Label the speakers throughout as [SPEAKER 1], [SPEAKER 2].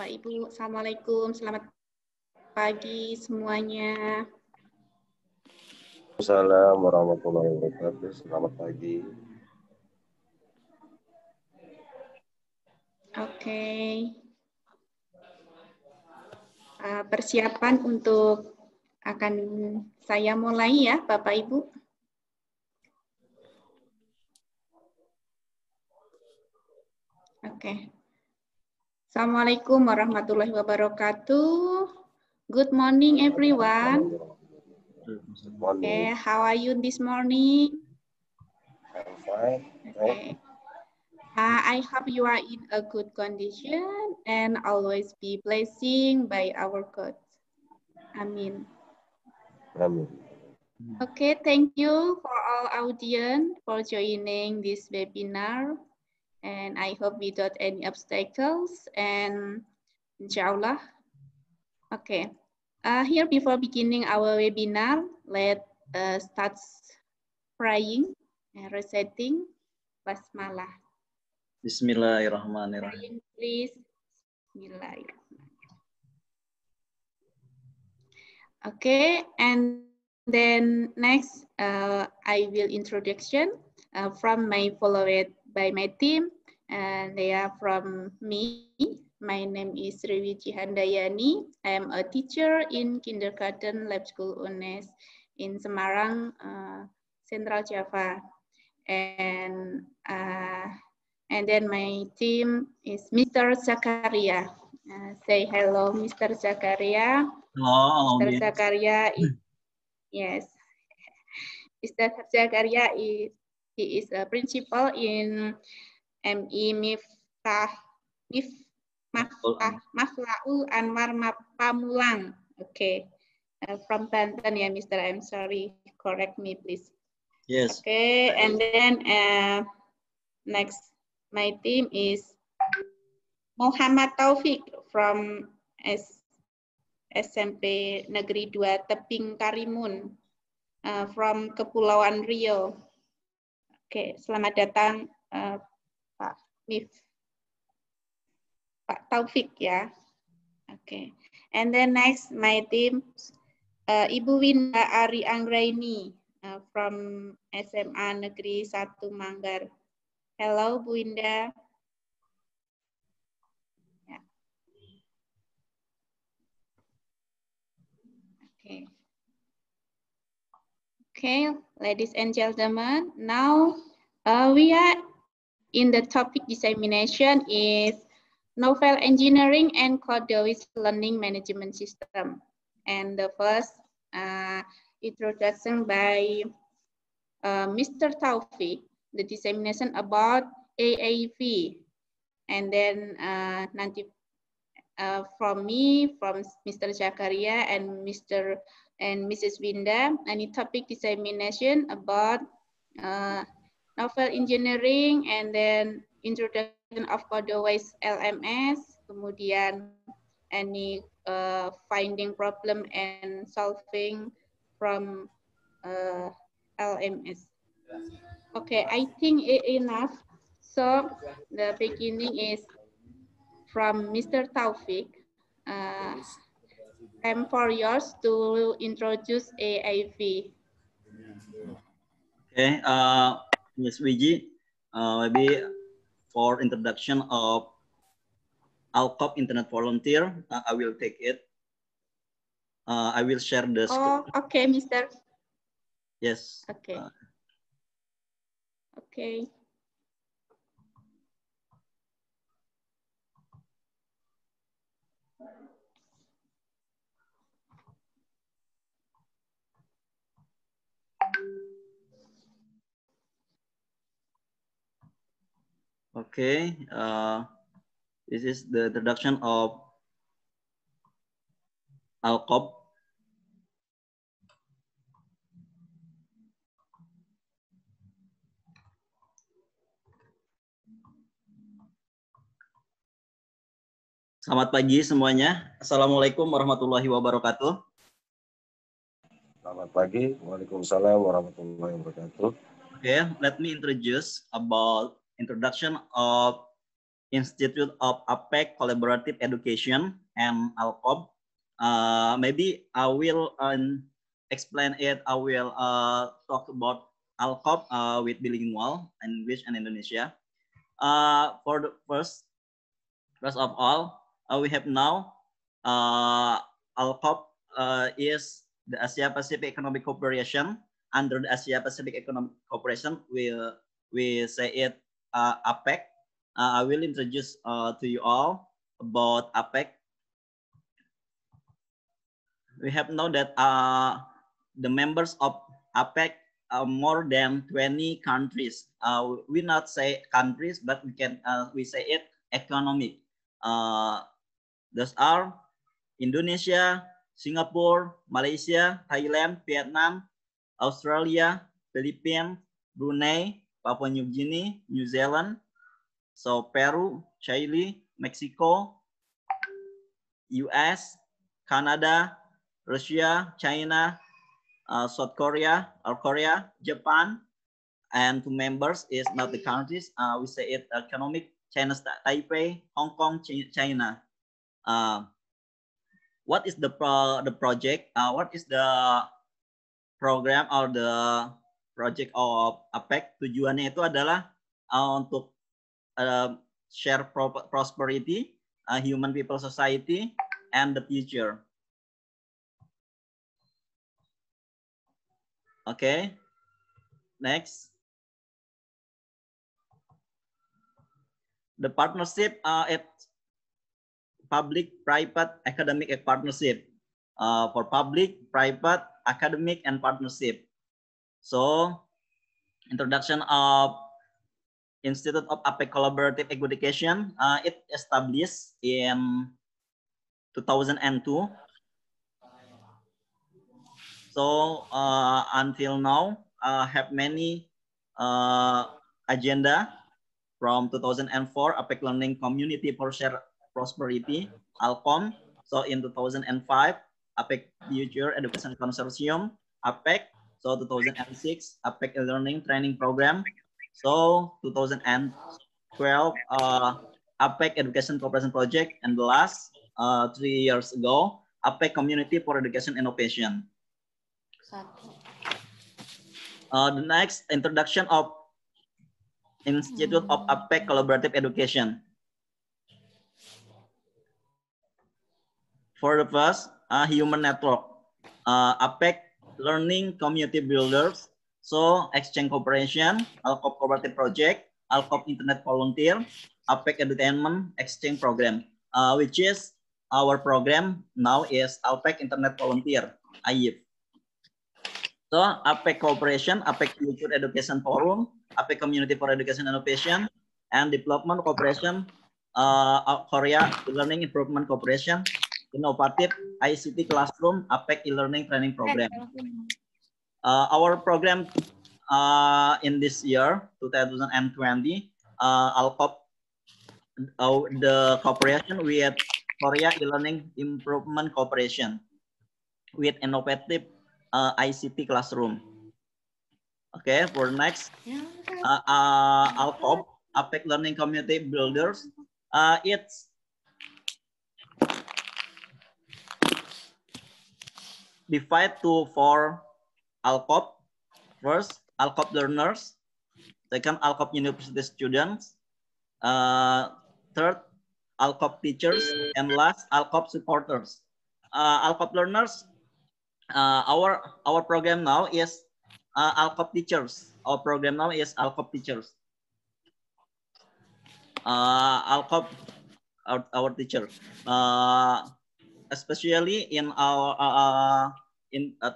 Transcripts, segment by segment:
[SPEAKER 1] Bapak Ibu. Assalamualaikum, selamat pagi semuanya.
[SPEAKER 2] Assalamualaikum warahmatullahi wabarakatuh. Selamat pagi.
[SPEAKER 1] Oke. Persiapan untuk akan saya mulai ya, Bapak Ibu. Oke. Assalamualaikum warahmatullahi wabarakatuh. Good morning, everyone. Okay, how are you this morning?
[SPEAKER 2] I'm fine.
[SPEAKER 1] Okay. I hope you are in a good condition and always be blessed by our God. Amin.
[SPEAKER 2] Amin.
[SPEAKER 1] Okay, thank you for all audience for joining this webinar. And I hope without any obstacles and inshallah. Okay, here before beginning our webinar, let's start praying and reciting basmalah.
[SPEAKER 3] Bismillahirrahmanirrahim.
[SPEAKER 1] Please, Bismillahirrahmanirrahim. Okay, and then next, I will introduction from my followed by my team, and they are from me. My name is Sriwiji Handayani. I am a teacher in kindergarten lab school UNES in Semarang, Central Java, and then my team is Mr. Zakaria. Say hello, Mr. Zakaria.
[SPEAKER 3] Hello,
[SPEAKER 1] Mr. Zakaria is, yes. Mr. Zakaria is, he is a principal in MI Maflaul Anwar Pamulang. Okay. From Banten, yeah, Mr. I'm sorry. Correct me, please.
[SPEAKER 3] Yes.
[SPEAKER 1] Okay, and then next, my team is Muhammad Taufik from SMP Negeri 2 Tebing Karimun from Kepulauan Riau. Oke, selamat datang Pak Mif, Pak Taufik ya. Oke, and then next my team Ibu Winda Ari Anggraini from SMA Negeri 1 Manggar. Hello Bu Winda. Okay, ladies and gentlemen, now we are in the topic dissemination is novel engineering and code-based learning management system. And the first introduction by Mr. Taufik, the dissemination about AAV. And then nanti from me, from Mr. Zakaria and Mr. and Mrs. Winda, any topic dissemination about novel engineering and then introduction of code-based LMS, kemudian any finding problem and solving from LMS. Okay, I think enough. So the beginning is from Mr. Taufik. I'm for yours to introduce AAV.
[SPEAKER 3] Okay, Ms. Wiji, maybe for introduction of ALCOP Internet Volunteer, I will take it. I will share the screen.
[SPEAKER 1] Oh, okay, Mr.
[SPEAKER 3] Yes.
[SPEAKER 1] Okay. Okay.
[SPEAKER 3] Okay, this is the introduction of ALCOP. Selamat pagi semuanya. Assalamualaikum warahmatullahi wabarakatuh.
[SPEAKER 2] Selamat pagi. Waalaikumsalam warahmatullahi wabarakatuh.
[SPEAKER 3] Okay, let me introduce about introduction of Institute of APEC Collaborative Education and ALCOB. Maybe I will explain it. I will talk about ALCOB with bilingual, English and Indonesia. For the first of all, we have now ALCOB is the Asia Pacific Economic Cooperation. Under the Asia Pacific Economic Cooperation, we say it APEC. I will introduce to you all about APEC. We have known that the members of APEC are more than 20 countries. We not say countries, but we say it economic. Those are Indonesia, Singapore, Malaysia, Thailand, Vietnam, Australia, Philippines, Brunei, Papua New Guinea, New Zealand, so Peru, Chile, Mexico, US, Canada, Russia, China, South Korea, Japan, and two members is not the countries. We say it economic, China, Taipei, Hong Kong, China. What is the project? What is the program or the project of APEC? Tujuannya itu adalah untuk share prosperity, human people society, and the future. Okay, next. The partnership at public-private academic partnership for public, private, academic, and partnership. So, introduction of Institute of APEC Collaborative Education. It established in 2002. So until now, have many agenda from 2004, APEC Learning Community for Shared Prosperity, ALCOM. So in 2005, APEC Future Education Consortium, APEC. So 2006, APEC Learning Training Program. So 2012, APEC Education Cooperation Project, and the last 3 years ago, APEC Community for Education Innovation. The next, introduction of Institute of APEC Collaborative Education. For the first, human network, APEC Learning Community Builders, so exchange cooperation, ALCOB Cooperative Project, ALCOB Internet Volunteer, APEC Edutainment Exchange Program, which is our program now is APEC Internet Volunteer, AIF. So APEC Cooperation, APEC Future Education Forum, APEC Community for Education Innovation, and Development Cooperation, Korea Learning Improvement Cooperation, Innovative ICT Classroom, APEC E-Learning Training Program. Our program in this year, 2020, ALCOB, the cooperation with Korea E-Learning Improvement Cooperation with Innovative ICT Classroom. Okay, for next, ALCOB, APEC Learning Community Builders, it's divided to 4 ALCOB. First, ALCOB learners. Second, ALCOB university students. Third, ALCOB teachers. And last, ALCOB supporters. ALCOB learners, our program now is ALCOB teachers. Our program now is ALCOB teachers. ALCOB, our teacher. Especially in our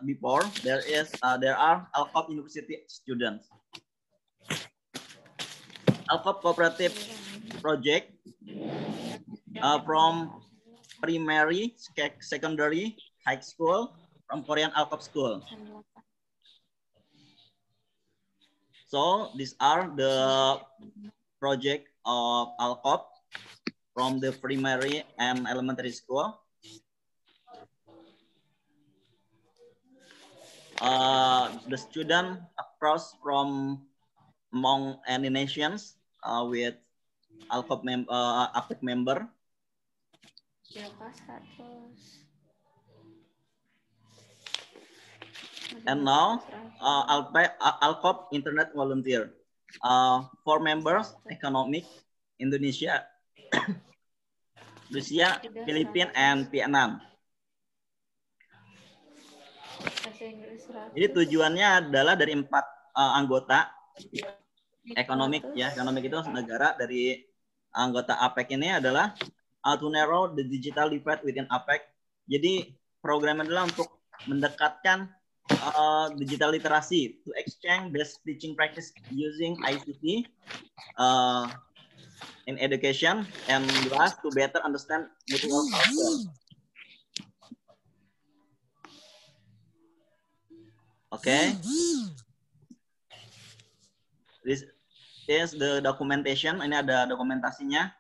[SPEAKER 3] before there are ALCOB university students. ALCOB cooperative project from primary, secondary, high school, from Korean ALCOB school. So these are the project of ALCOB from the primary and elementary school. The student across from among any nations with APEC member. And now, ALCOP Internet Volunteer. 4 members, economic, Indonesia, Rusia, Filipina, and Vietnam. Jadi tujuannya adalah dari 4 anggota ekonomik, ya, ekonomik itu negara dari anggota APEC ini adalah to narrow the digital divide within APEC. Jadi program adalah untuk mendekatkan digital literasi, to exchange best teaching practice using ICT in education, and last to better understand mutual culture. Okay. This is the documentation. Ini ada dokumentasinya.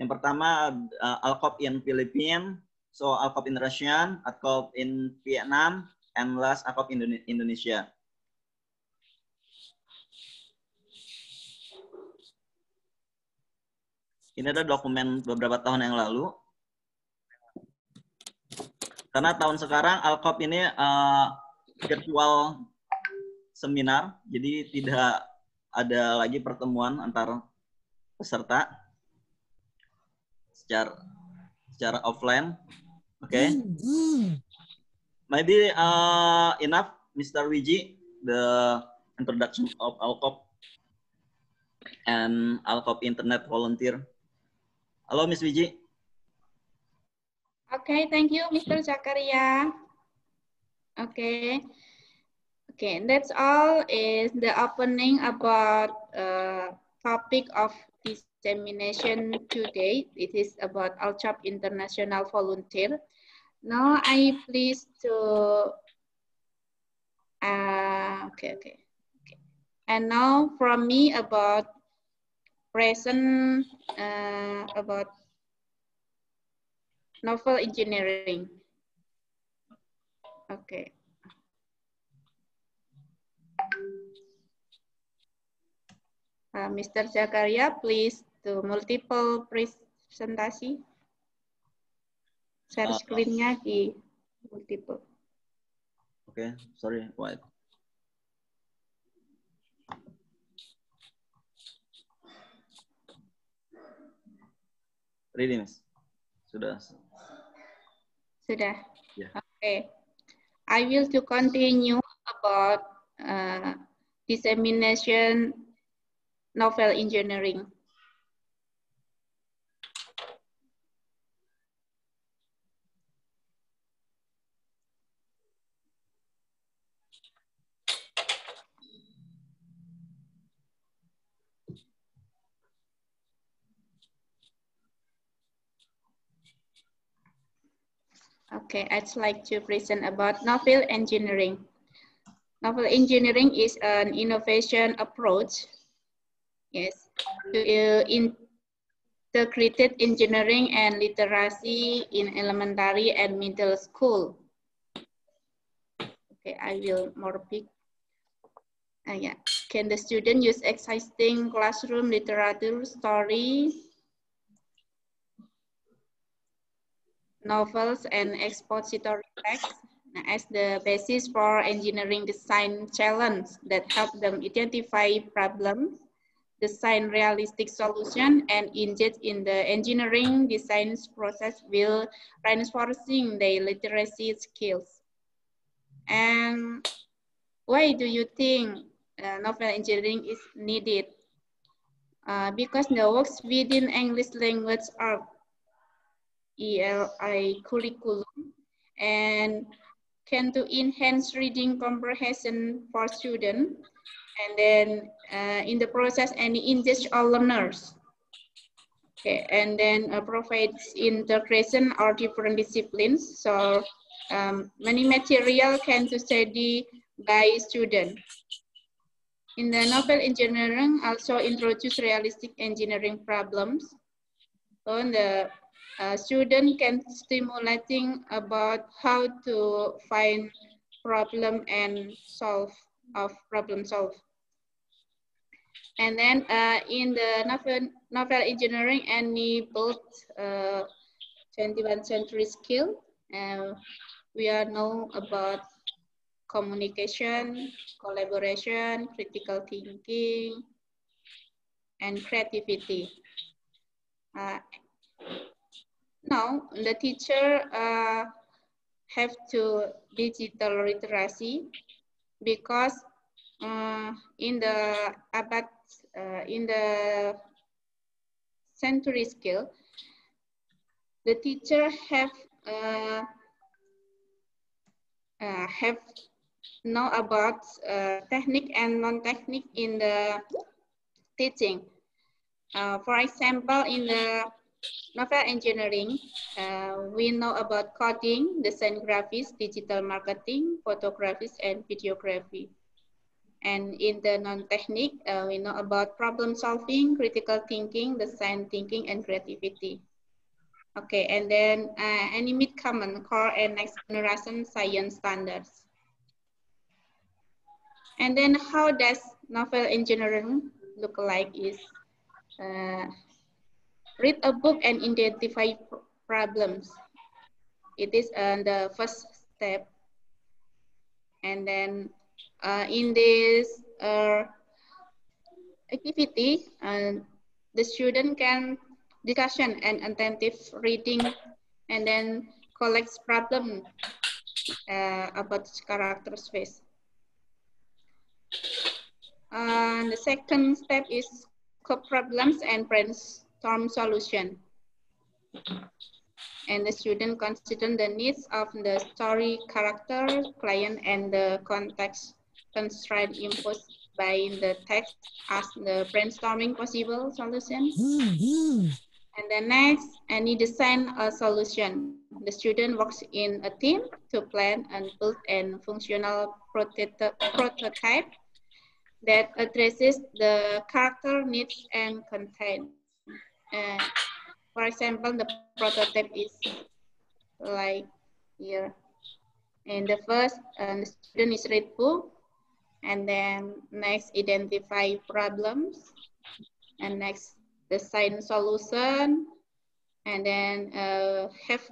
[SPEAKER 3] Yang pertama ALCOP in Philippines, so ALCOP in Russia, ALCOP in Vietnam, and last ALCOP in Indonesia. Ini ada dokumen beberapa tahun yang lalu. Karena tahun sekarang ALCOP ini virtual seminar, jadi tidak ada lagi pertemuan antar peserta secara offline. Okay. Maybe enough, Mr. Wiji, the introduction of ALCOP and ALCOP Internet Volunteer. Halo, Miss Wiji.
[SPEAKER 1] Okay, thank you, Mr. Zakaria. Okay, that's all is the opening about topic of dissemination today. It is about ALCOP International Volunteer. Now I please to okay. And now from me about present about novel engineering. Okay. Mr. Zakaria, please to multiple presentasi. Share screen-nya di multiple.
[SPEAKER 3] Okay, sorry, wait. Ready, Miss? Sudah.
[SPEAKER 1] Sudah.
[SPEAKER 3] Yeah.
[SPEAKER 1] Okay. I will to continue about dissemination novel engineering. Okay, I'd like to present about novel engineering. Novel engineering is an innovation approach, yes, to integrated engineering and literacy in elementary and middle school. Okay, I will more big. Yeah. Can the student use existing classroom literature, stories, novels, and expository texts as the basis for engineering design challenge that help them identify problems, design realistic solution, and engage in the engineering design process while reinforcing their literacy skills. And why do you think novel engineering is needed? Because the works within English language are ELI curriculum and can to enhance reading comprehension for students, and then in the process engage all learners. Okay, and then provides integration or different disciplines. So many material can to study by students. In the novel engineering also introduce realistic engineering problems. So the student can stimulating about how to find problem and problem solve. And then in the novel engineering enabled 21st century skill, we are know about communication, collaboration, critical thinking, and creativity. Now, the teacher have to digital literacy because in the century skill, the teacher have know about technique and non-technique in the teaching. For example, in the novel engineering, we know about coding, design graphics, digital marketing, photography, and videography. And in the non-technique, we know about problem solving, critical thinking, design thinking, and creativity. Okay, and then animate common core and next generation science standards. And then how does novel engineering look like is read a book and identify problems. It is the first step. And then in this activity, the student can discussion and attentive reading and then collects problem about character space. The second step is scope problems and brainstorm solution. And the student consider the needs of the story, character, client, and the context constraint imposed by the text as the brainstorming possible solution. And then next, any design a solution. The student works in a team to plan and build a functional prototype that addresses the character needs and content. For example, the prototype is like here. And the first, the student is read book, and then next identify problems, and next design solution, and then have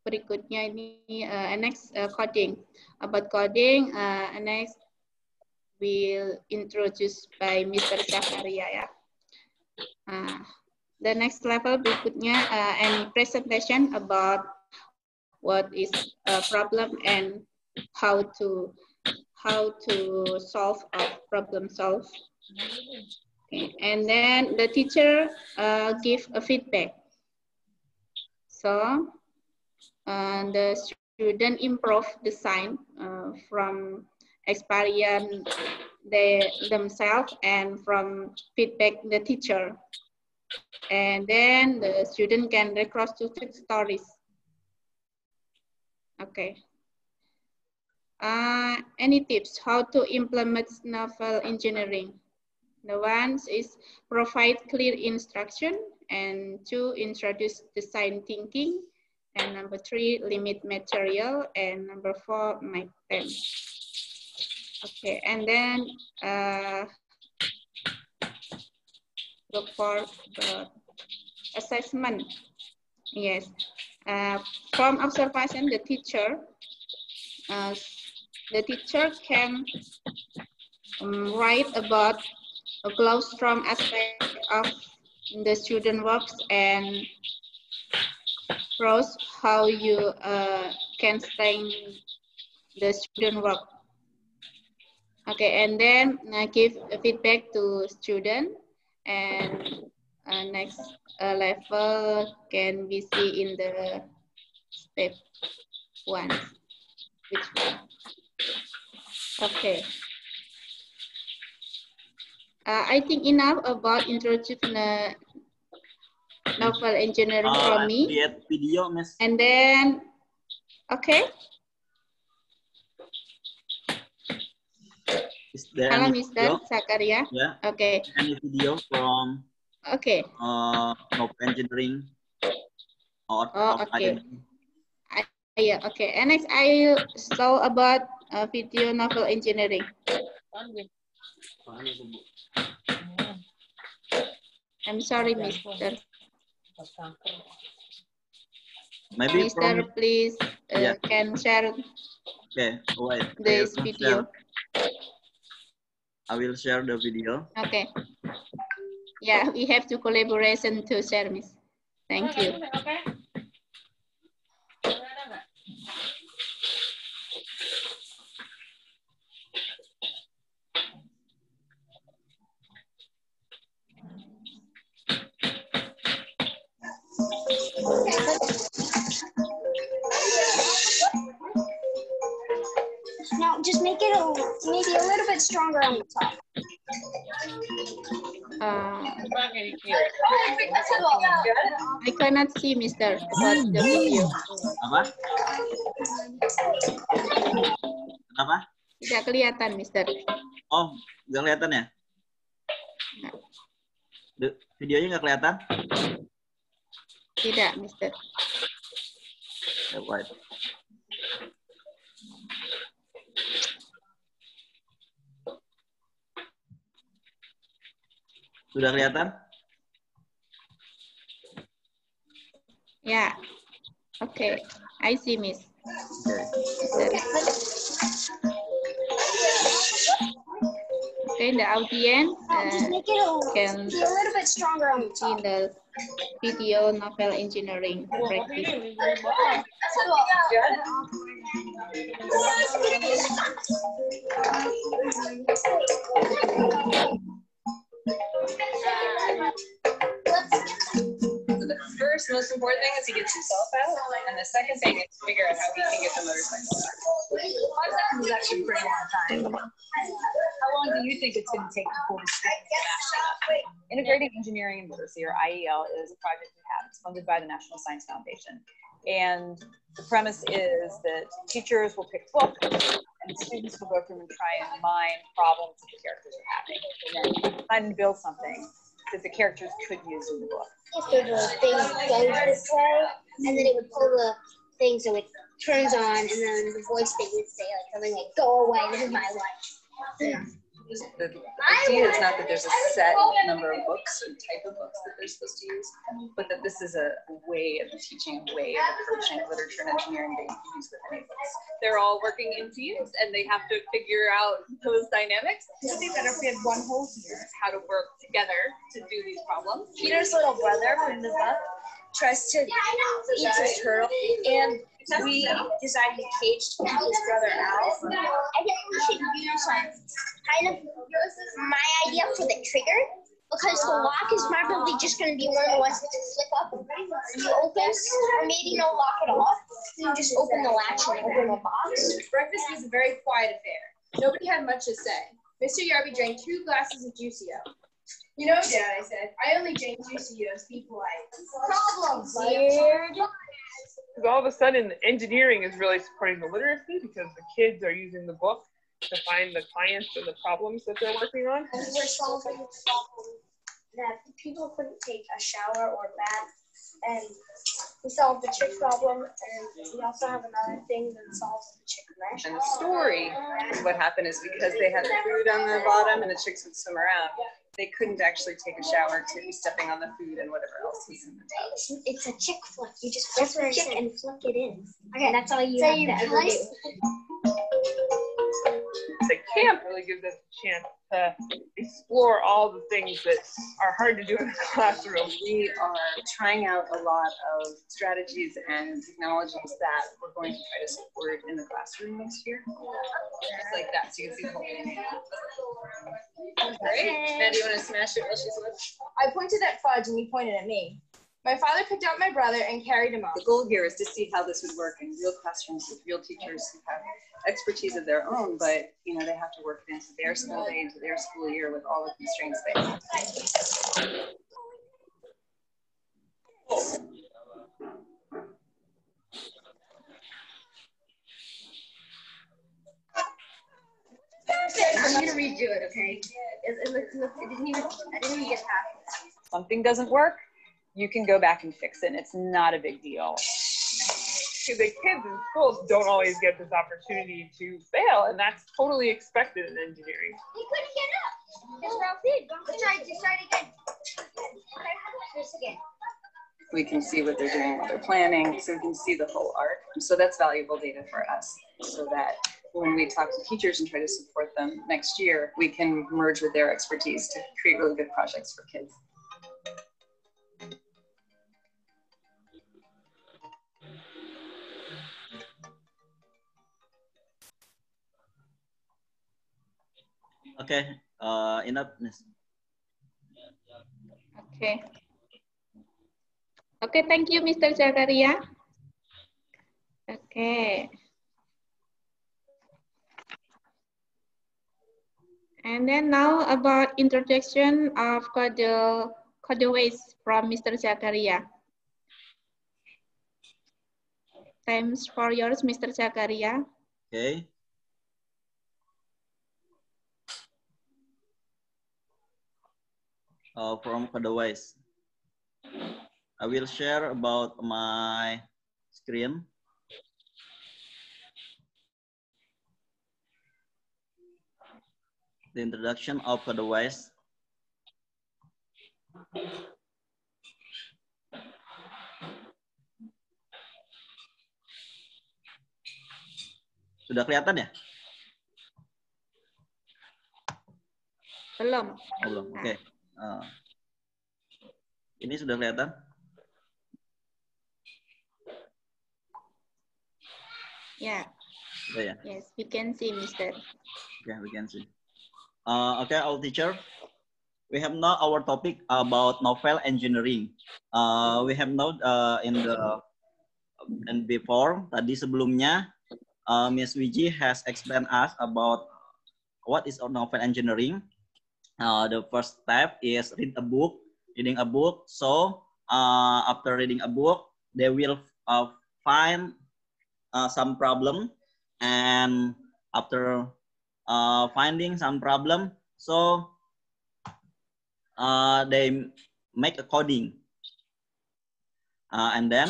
[SPEAKER 1] berikutnya ini next coding. About coding, next will introduce by Mr. Zakaria ya. The next level berikutnya any presentation about what is a problem and how to solve a problem solve. Okay. And then the teacher give a feedback. So the student improve design from experience themselves and from feedback the teacher. And then the student can reconstruct stories. Okay. Any tips how to implement novel engineering? The one is provide clear instruction, and 2, introduce design thinking, and number 3, limit material, and number 4, make them. Okay, and then look for the assessment. Yes, from observation, the teacher can write about a classroom aspect of the student works and shows how you can strengthen the student work. Okay, and then give feedback to student, and next level can be seen in the step 1. Which one? Okay. I think enough about introducing the novel engineering from me.
[SPEAKER 3] Create video, Miss.
[SPEAKER 1] And then, okay.
[SPEAKER 3] Is there
[SPEAKER 1] Hello,
[SPEAKER 3] any
[SPEAKER 1] Mr.
[SPEAKER 3] video?
[SPEAKER 1] Zakaria.
[SPEAKER 3] Yeah.
[SPEAKER 1] Okay.
[SPEAKER 3] Any video from novel engineering or
[SPEAKER 1] okay. Yeah, okay. And next, I saw about video novel engineering. I'm sorry, Mr.
[SPEAKER 3] Maybe
[SPEAKER 1] Mr.
[SPEAKER 3] from,
[SPEAKER 1] Please
[SPEAKER 3] yeah.
[SPEAKER 1] Can share
[SPEAKER 3] Okay, wait.
[SPEAKER 1] this video.
[SPEAKER 3] I will share the video.
[SPEAKER 1] Okay. Yeah, we have to collaboration to share, Miss. Thank you.
[SPEAKER 4] Now just make it maybe a little bit stronger on the top.
[SPEAKER 1] I cannot see, Mr. About the video.
[SPEAKER 3] Apa? Kenapa?
[SPEAKER 1] Tidak kelihatan, Mr.
[SPEAKER 3] Oh, nggak kelihatan ya? Videonya nggak kelihatan?
[SPEAKER 1] Tidak, Mr.
[SPEAKER 3] Ya, wait. Sudah kelihatan?
[SPEAKER 1] Yeah. Okay. I see, Miss.
[SPEAKER 3] Okay.
[SPEAKER 1] Okay, the audience
[SPEAKER 4] Just make it
[SPEAKER 1] can
[SPEAKER 4] be a little bit stronger on the
[SPEAKER 1] see
[SPEAKER 4] top.
[SPEAKER 1] the video novel engineering practice.
[SPEAKER 5] The first most important thing is he gets himself out, and the second thing is to figure out how he can get the motorcycle started. It's actually a pretty long time. How long do you think it's going to take to pull this thing? Integrating Engineering and Literacy, or IEL, is a project we have. It's funded by the National Science Foundation. And the premise is that teachers will pick books, and students will go through and try and mine problems that the characters are having, and then try and build something that the characters could use in the book.
[SPEAKER 4] If the thing goes this way, and then it would pull the thing so it turns on, and then the voice thing would say like something like, "Go away, this is my life." Yeah.
[SPEAKER 5] The idea is not that there's a set number of books or type of books that they're supposed to use, but that this is a way of teaching, a way of approaching literature and engineering that you can use with any books.
[SPEAKER 6] They're all working in teams and they have to figure out those dynamics. It would be better if we had one whole here, how to work together to do these problems.
[SPEAKER 7] Peter's little brother, in the book, tries to eat his turtle, and we designed a cage to keep his brother out.
[SPEAKER 4] I think we should use kind of my idea for the trigger, because the lock is probably just going to be one of the ones that just flip up and you open, or maybe no lock at all. You just open the latch and open the box.
[SPEAKER 7] Breakfast was a very quiet affair. Nobody had much to say. Mr. Yarby drank 2 glasses of Juicio. "You know, Dad," I said, "I only drink Juicios. Be polite." Problems, weird.
[SPEAKER 8] Because all of a sudden, engineering is really supporting the literacy because the kids are using the book to find the clients and the problems that they're working on.
[SPEAKER 4] And we're solving the problem that people couldn't take a shower or bath, and we solved the chick problem, and we also have another thing that solves the chick mesh.
[SPEAKER 5] And the story, what happened is because they had the food on the bottom and the chicks would swim around, they couldn't actually take a shower to be stepping on the food and whatever else was in the tub.
[SPEAKER 4] It's a chick flick. You just flip the chick and flick it in. Okay, and that's all you have to ever do.
[SPEAKER 8] The camp really gives us a chance to explore all the things that are hard to do in the classroom.
[SPEAKER 5] We are trying out a lot of strategies and technologies that we're going to try to support in the classroom next year. Just like that, so you can see the whole thing. Great. Now, do you want to smash it while she's with?
[SPEAKER 7] I pointed at Fudge, and he pointed at me. My father picked out my brother and carried him off.
[SPEAKER 5] The goal here is to see how this would work in real classrooms with real teachers who have expertise of their own, but they have to work it into their school day, into their school year with all the constraints they have.
[SPEAKER 7] I'm gonna redo it, okay? I didn't even get half.
[SPEAKER 5] Something doesn't work, you can go back and fix it. It's not a big deal.
[SPEAKER 8] The kids in schools don't always get this opportunity to fail, and that's totally expected in engineering.
[SPEAKER 4] He couldn't get up. That's Ralph did. Let's try it again.
[SPEAKER 5] We can see what they're doing, what they're planning, so we can see the whole arc. So that's valuable data for us, so that when we talk to teachers and try to support them next year, we can merge with their expertise to create really good projects for kids.
[SPEAKER 3] Okay, enough, Miss.
[SPEAKER 1] Okay. Okay, thank you, Mr. Zakaria. Okay. And then now about introduction of Codeways from Mr. Zakaria. Times for yours, Mr. Zakaria.
[SPEAKER 3] Okay. From Codeways. I will share about my screen. The introduction of Codeways. Sudah kelihatan ya?
[SPEAKER 1] Belum.
[SPEAKER 3] Oh, belum. Oke. Okay. Ini sudah kelihatan?
[SPEAKER 1] Yeah.
[SPEAKER 3] Oh, yeah.
[SPEAKER 1] Yes, we can see, Mr.
[SPEAKER 3] Yeah, we can see. Okay, our teacher. We have now our topic about novel engineering. We have now and before tadi sebelumnya, Ms. Wiji has explained us about what is novel engineering. The first step is reading a book. So after reading a book, they will find some problem, and after finding some problem, so they make a coding, and then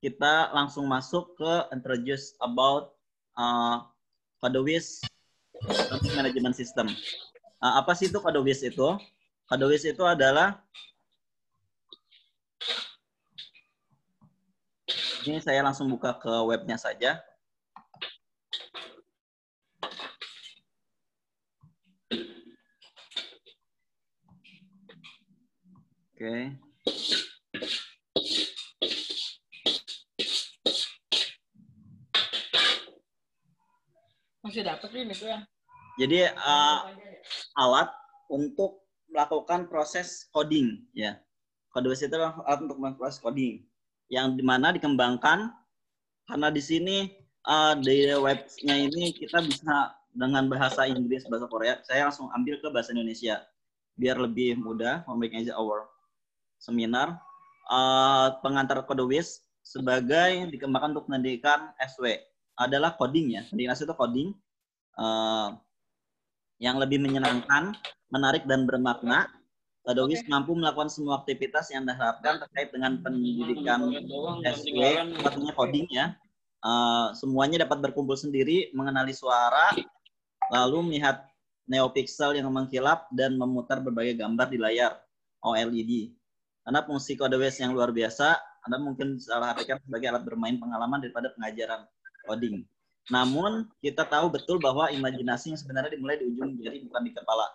[SPEAKER 3] kita langsung masuk ke introduce about Codeways management system. Apa sih itu Codeways itu? Codeways itu adalah, ini saya langsung buka ke webnya saja. Oke.
[SPEAKER 5] Masih dapat ini tuh ya.
[SPEAKER 3] Jadi alat untuk melakukan proses coding, ya. Codeways itu adalah alat untuk melakukan proses coding yang dimana dikembangkan, karena di sini di webnya ini kita bisa dengan bahasa Inggris, bahasa Korea. Saya langsung ambil ke bahasa Indonesia biar lebih mudah membuat our seminar. Pengantar Codeways sebagai dikembangkan untuk pendidikan SW adalah coding, ya. Pendidikan itu coding yang lebih menyenangkan, menarik dan bermakna. Codeways mampu melakukan semua aktivitas yang diharapkan terkait dengan pendidikan SW, artinya coding, ya. Semuanya dapat berkumpul sendiri, mengenali suara, lalu melihat neopixel yang mengkilap dan memutar berbagai gambar di layar OLED. Karena fungsi Codeways yang luar biasa, Anda mungkin salah artikan sebagai alat bermain pengalaman daripada pengajaran coding. Namun kita tahu betul bahwa imajinasi yang sebenarnya dimulai di ujung jari, bukan di kepala.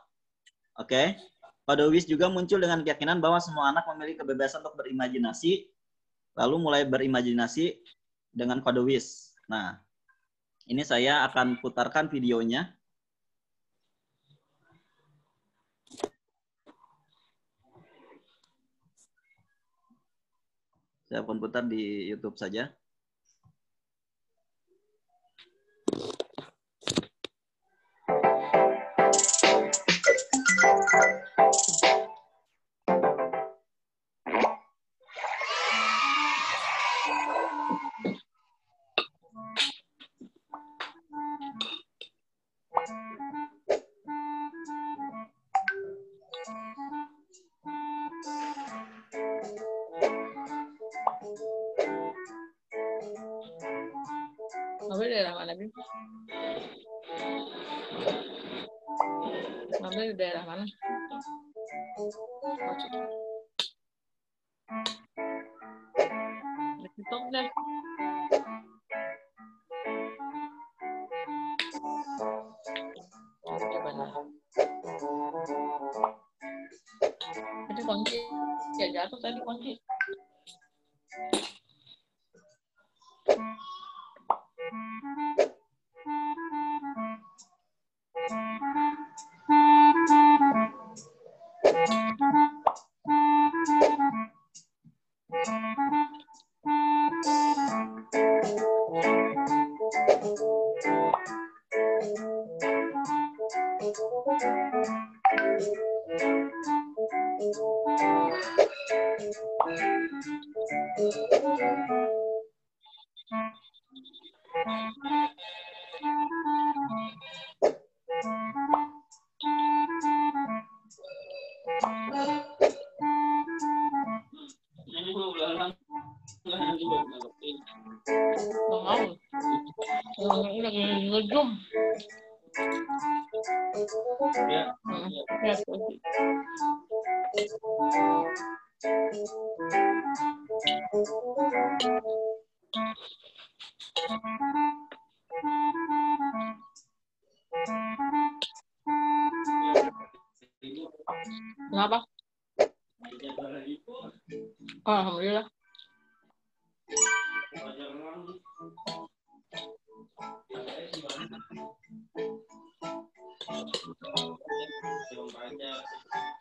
[SPEAKER 3] Oke. Codeways juga muncul dengan keyakinan bahwa semua anak memiliki kebebasan untuk berimajinasi, lalu mulai berimajinasi dengan Codeways. Nah, ini saya akan putarkan videonya. Saya akan putar di YouTube saja.
[SPEAKER 5] Ngambil daerah mana, Bim? Ngambil di daerah mana?
[SPEAKER 9] Tutup deh. Coba lah. Tadi kunci. Ya jatuh tadi kunci. Ngejum. Ya. Kenapa? Alhamdulillah.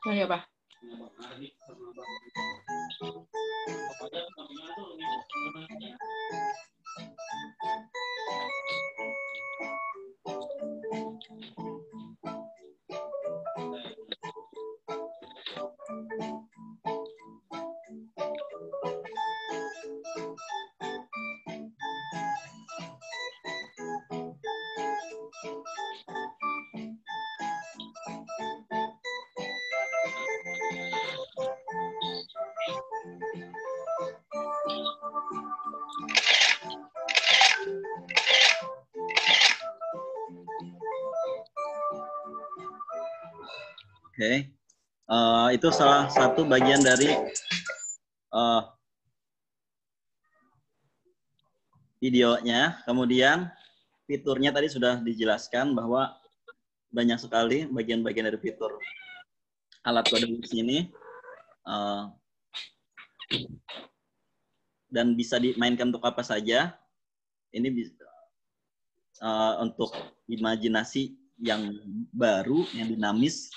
[SPEAKER 9] Oh iya, Pak.
[SPEAKER 3] Oke, itu salah satu bagian dari videonya. Kemudian fiturnya tadi sudah dijelaskan bahwa banyak sekali bagian-bagian dari fitur alat CodeWiz ini dan bisa dimainkan untuk apa saja. Ini bisa untuk imajinasi yang baru, yang dinamis,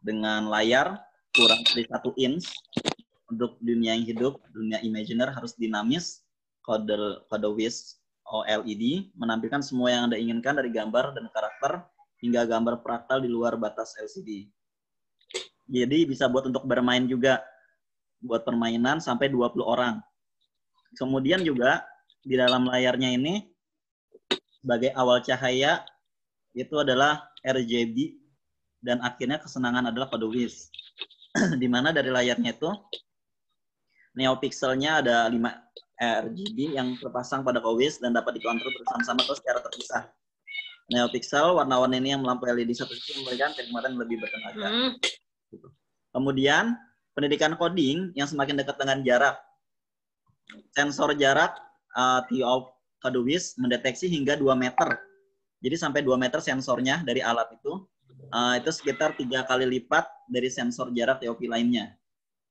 [SPEAKER 3] dengan layar kurang dari 1 inch. Untuk dunia yang hidup, dunia imaginer harus dinamis. CodeWiz OLED menampilkan semua yang Anda inginkan dari gambar dan karakter hingga gambar fraktal di luar batas LCD. Jadi bisa buat untuk bermain juga, buat permainan sampai 20 orang. Kemudian juga di dalam layarnya ini sebagai awal cahaya itu adalah RGB dan akhirnya kesenangan adalah CodeWiz. Di mana dari layarnya itu neopixelnya ada 5 RGB yang terpasang pada CodeWiz dan dapat dikontrol bersama-sama atau secara terpisah. Neopixel warna-warni ini yang melampaui LED satu sisi memberikan kenikmatan lebih bertenaga. Kemudian pendidikan coding yang semakin dekat dengan jarak. Sensor jarak TOF CodeWiz mendeteksi hingga 2 meter. Jadi sampai 2 meter sensornya dari alat itu sekitar 3 kali lipat dari sensor jarak TOP lainnya,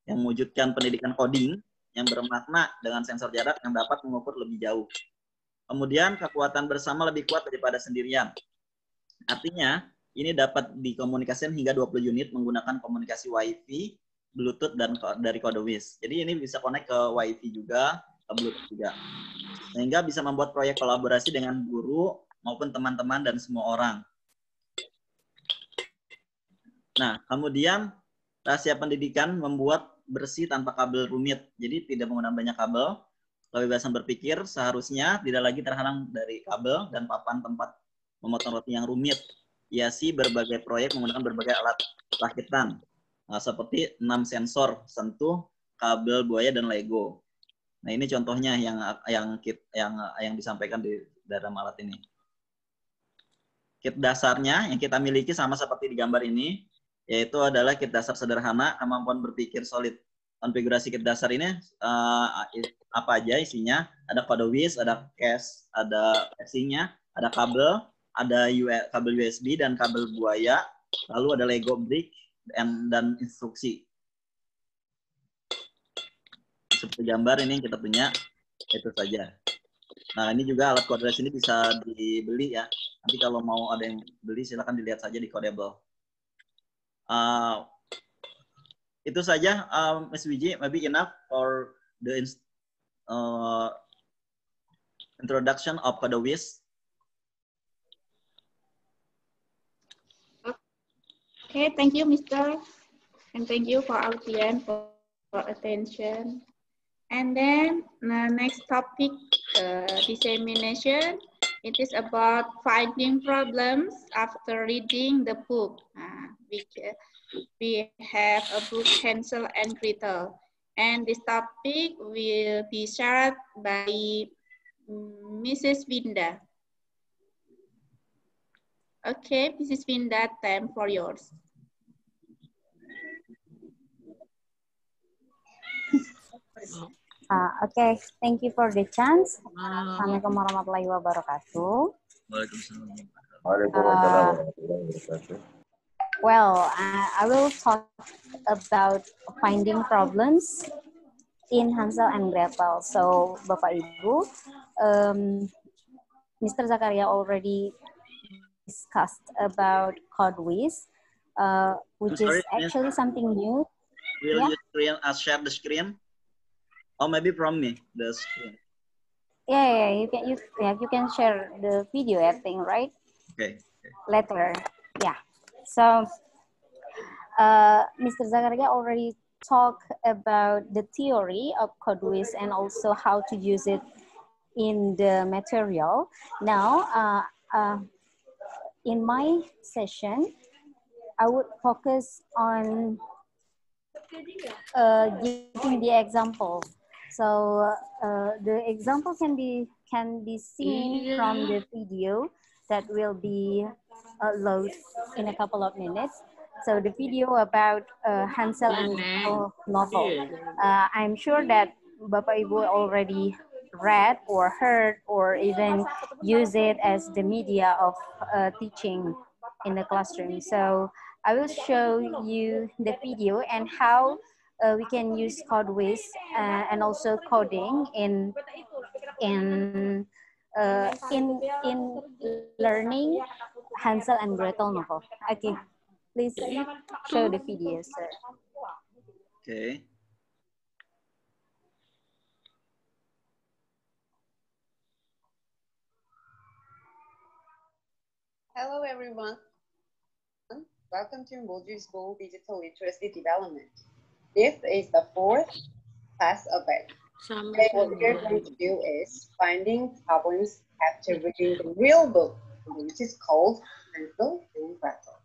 [SPEAKER 3] yang mewujudkan pendidikan coding yang bermakna dengan sensor jarak yang dapat mengukur lebih jauh. Kemudian kekuatan bersama lebih kuat daripada sendirian. Artinya ini dapat dikomunikasikan hingga 20 unit menggunakan komunikasi Wi-Fi, Bluetooth, dan dari CodeWiz. Jadi ini bisa connect ke Wi-Fi juga, ke Bluetooth juga. Sehingga bisa membuat proyek kolaborasi dengan guru maupun teman-teman dan semua orang. Nah, kemudian rahasia pendidikan membuat bersih tanpa kabel rumit. Jadi tidak menggunakan banyak kabel. Kebebasan berpikir seharusnya tidak lagi terhalang dari kabel dan papan tempat memotong roti yang rumit. Hiasi berbagai proyek menggunakan berbagai alat rakitan. Seperti 6 sensor, sentuh, kabel buaya, dan Lego. Nah, ini contohnya yang disampaikan di dalam alat ini. Kit dasarnya yang kita miliki sama seperti di gambar ini. yaitu adalah kit dasar sederhana, kemampuan berpikir solid. Konfigurasi kit dasar ini apa aja isinya? Ada kode WIS, ada cache, ada casing-nya, ada kabel, ada kabel USB dan kabel buaya, lalu ada Lego brick dan instruksi. Seperti gambar ini yang kita punya, itu saja. Nah, ini juga alat Codebase ini bisa dibeli ya. Nanti kalau mau ada yang beli, silakan dilihat saja di Codable. Itu saja, Ms. Wiji, maybe enough for the introduction of Codebase.
[SPEAKER 1] Okay, thank you, Mr. And thank you for audience for attention. And then the next topic, dissemination. It is about finding problems after reading the book. We have a book, Hansel and Gretel. And this topic will be shared by Mrs. Winda. Okay, Mrs. Winda, time for yours.
[SPEAKER 10] Okay, thank you for the chance. Assalamualaikum warahmatullahi wabarakatuh. Well, I will talk about finding problems in Hansel and Gretel. So, Bapak Ibu, Mr. Zakaria already discussed about Codebase, which is actually something new.
[SPEAKER 3] Will you share the screen? Or maybe from me, the screen.
[SPEAKER 10] Yeah, you can share the video, I think, right?
[SPEAKER 3] Okay.
[SPEAKER 10] Later, yeah. So, Mr. Zakaria already talked about the theory of Codebase and also how to use it in the material. Now, in my session, I would focus on giving the example. So the example can be seen from the video that will be loaded in a couple of minutes. So the video about Hansel and Gretel novel. I'm sure that Bapak Ibu already read or heard or even use it as the media of teaching in the classroom. So I will show you the video and how we can use Codebase and also coding in learning Hansel and Gretel novel. Okay, please show the video, sir.
[SPEAKER 3] Okay.
[SPEAKER 11] Hello, everyone. Welcome to Moju School Digital Literacy Development. This is the 4th class of it. Today, what we're going to do is finding problems after reading the real book, which is called Hansel and Gretel.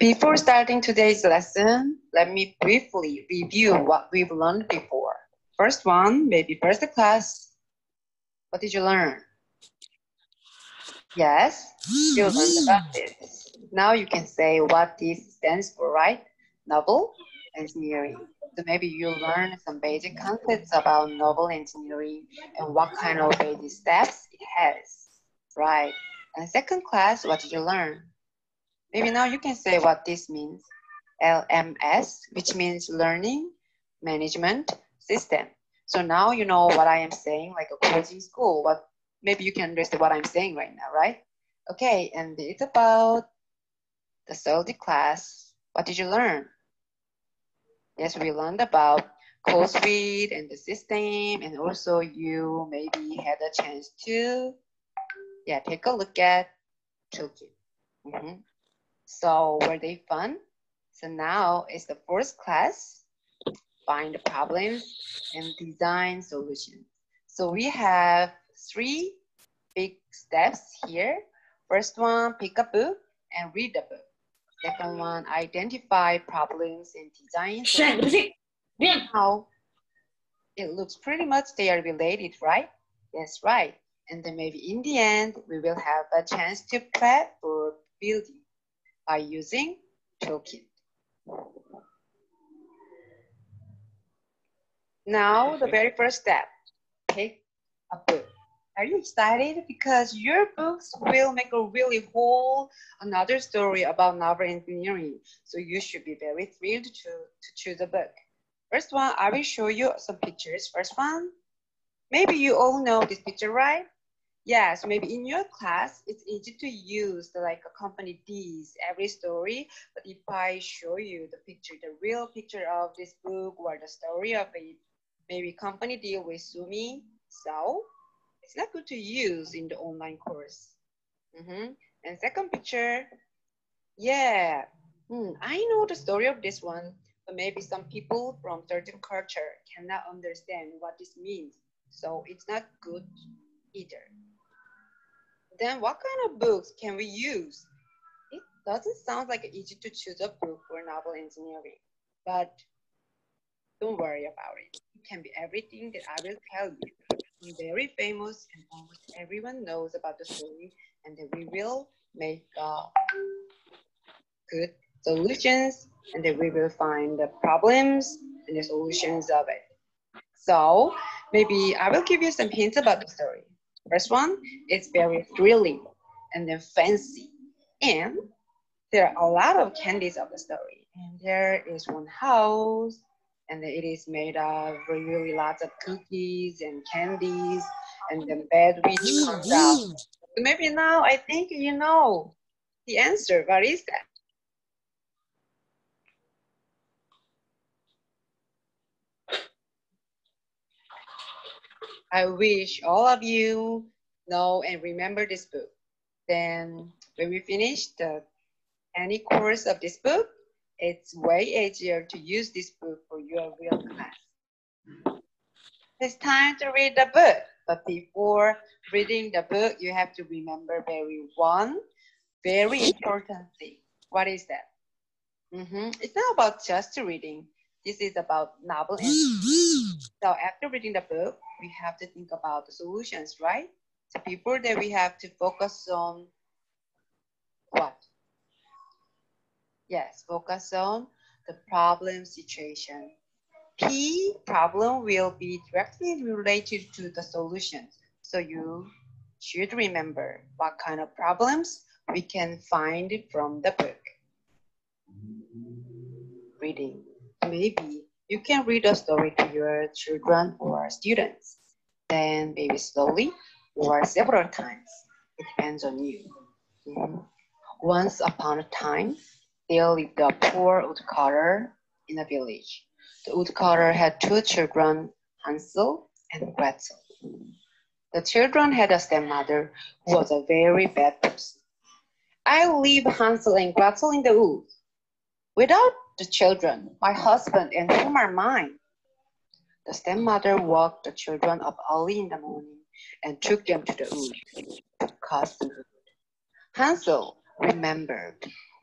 [SPEAKER 11] Before starting today's lesson, let me briefly review what we've learned before. First one, maybe first class. What did you learn? Yes, you learned about this. Now you can say what this stands for, right? Novel engineering. So maybe you learn some basic concepts about novel engineering and what kind of basic steps it has, right? And second class, what did you learn? Maybe now you can say what this means. LMS, which means Learning Management System. So now you know what I am saying, like a coaching school. Maybe you can understand what I'm saying right now, right? Okay, and it's about the third class. What did you learn? Yes, we learned about code suite and the system, and also you maybe had a chance to, take a look at children. So were they fun? So now it's the first class, find the problems and design solutions. So we have 3 big steps here. First one, pick a book and read the book. Second one, identify problems and design solutions. Now, it looks pretty much they are related, right? That's right. And then maybe in the end, we will have a chance to prep for building. by using toolkit. Now, the very first step, pick a book. Are you excited? Because your books will make a really whole another story about novel engineering. So you should be very thrilled to choose a book. First one, I will show you some pictures. First one, maybe you all know this picture, right? Yes, maybe in your class, it's easy to use like accompany these every story. But if I show you the picture, the real picture of this book or the story of it, maybe company deal with Sumi. So it's not good to use in the online course. And second picture, yeah, I know the story of this one, but maybe some people from certain culture cannot understand what this means. So it's not good either. Then what kind of books can we use? It doesn't sound like easy to choose a book for novel engineering, but don't worry about it. It can be everything that I will tell you. Very famous and almost everyone knows about the story, and then we will make good solutions, and then we will find the problems and the solutions of it. So maybe I will give you some hints about the story. First one, it's very thrilling and then fancy, and there are a lot of candies of the story. And there is one house, and it is made of really lots of cookies and candies, and then bad witch comes out. So maybe now I think you know the answer. What is that? I wish all of you know and remember this book. Then when we finish any course of this book, it's way easier to use this book for your real class. It's time to read the book. But before reading the book, you have to remember one very important thing. What is that? It's not about just reading. This is about novel engineering. So after reading the book, we have to think about the solutions, right? So before that, we have to focus on what? Yes, focus on the problem situation. P, problem, will be directly related to the solutions. So you should remember what kind of problems we can find from the book. Reading. Maybe you can read a story to your children or students. Then maybe slowly or several times. It depends on you. Once upon a time, there lived a poor woodcutter in a village. The woodcutter had two children, Hansel and Gretel. The children had a stepmother who was a very bad person. I leave Hansel and Gretel in the woods. Without the children, my husband and whom are mine? The stepmother woke the children up early in the morning and took them to the woods to cut some wood. Hansel remembered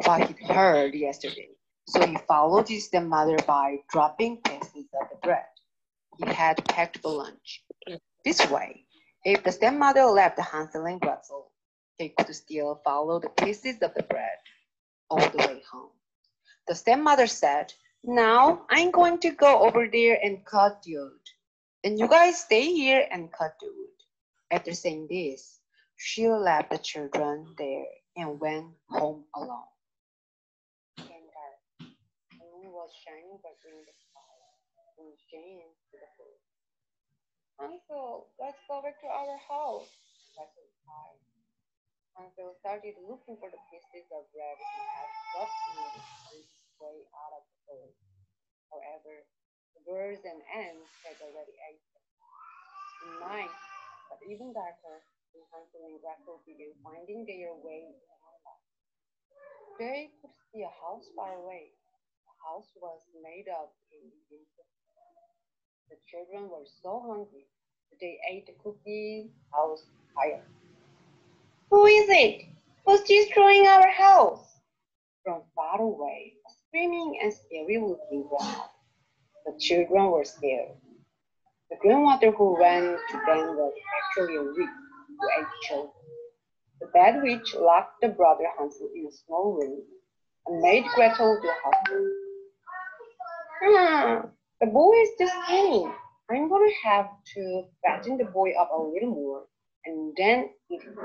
[SPEAKER 11] what he'd heard yesterday, so he followed his stepmother by dropping pieces of the bread he had packed for lunch. This way, if the stepmother left Hansel and Gretel, they could still follow the pieces of the bread all the way home. The stepmother said, "Now I'm going to go over there and cut the wood, and you guys stay here and cut the wood." After saying this, she left the children there and went home alone. The moon was shining brightly in the sky when Jane to the food. "Hansel, let's go back to our house," Gretel replied. Hansel started looking for the pieces of bread he had dropped on his way out of the forest. However, the birds and ants had already ate them. The night got even darker, and Hansel and Gretel began finding their way in the moonlight. They could see a house far away. The house was made of Indian cookies. The children were so hungry that they ate the cookie house fire. "Who is it? Who's destroying our house?" From far away, a screaming and scary-looking grandmother. The children were scared. The grandmother who ran to them was actually a witch who ate children. The bad witch locked the brother Hansel in a small room and made Gretel to help her. The boy is just hanging. I'm going to have to fatten the boy up a little more and then eat him.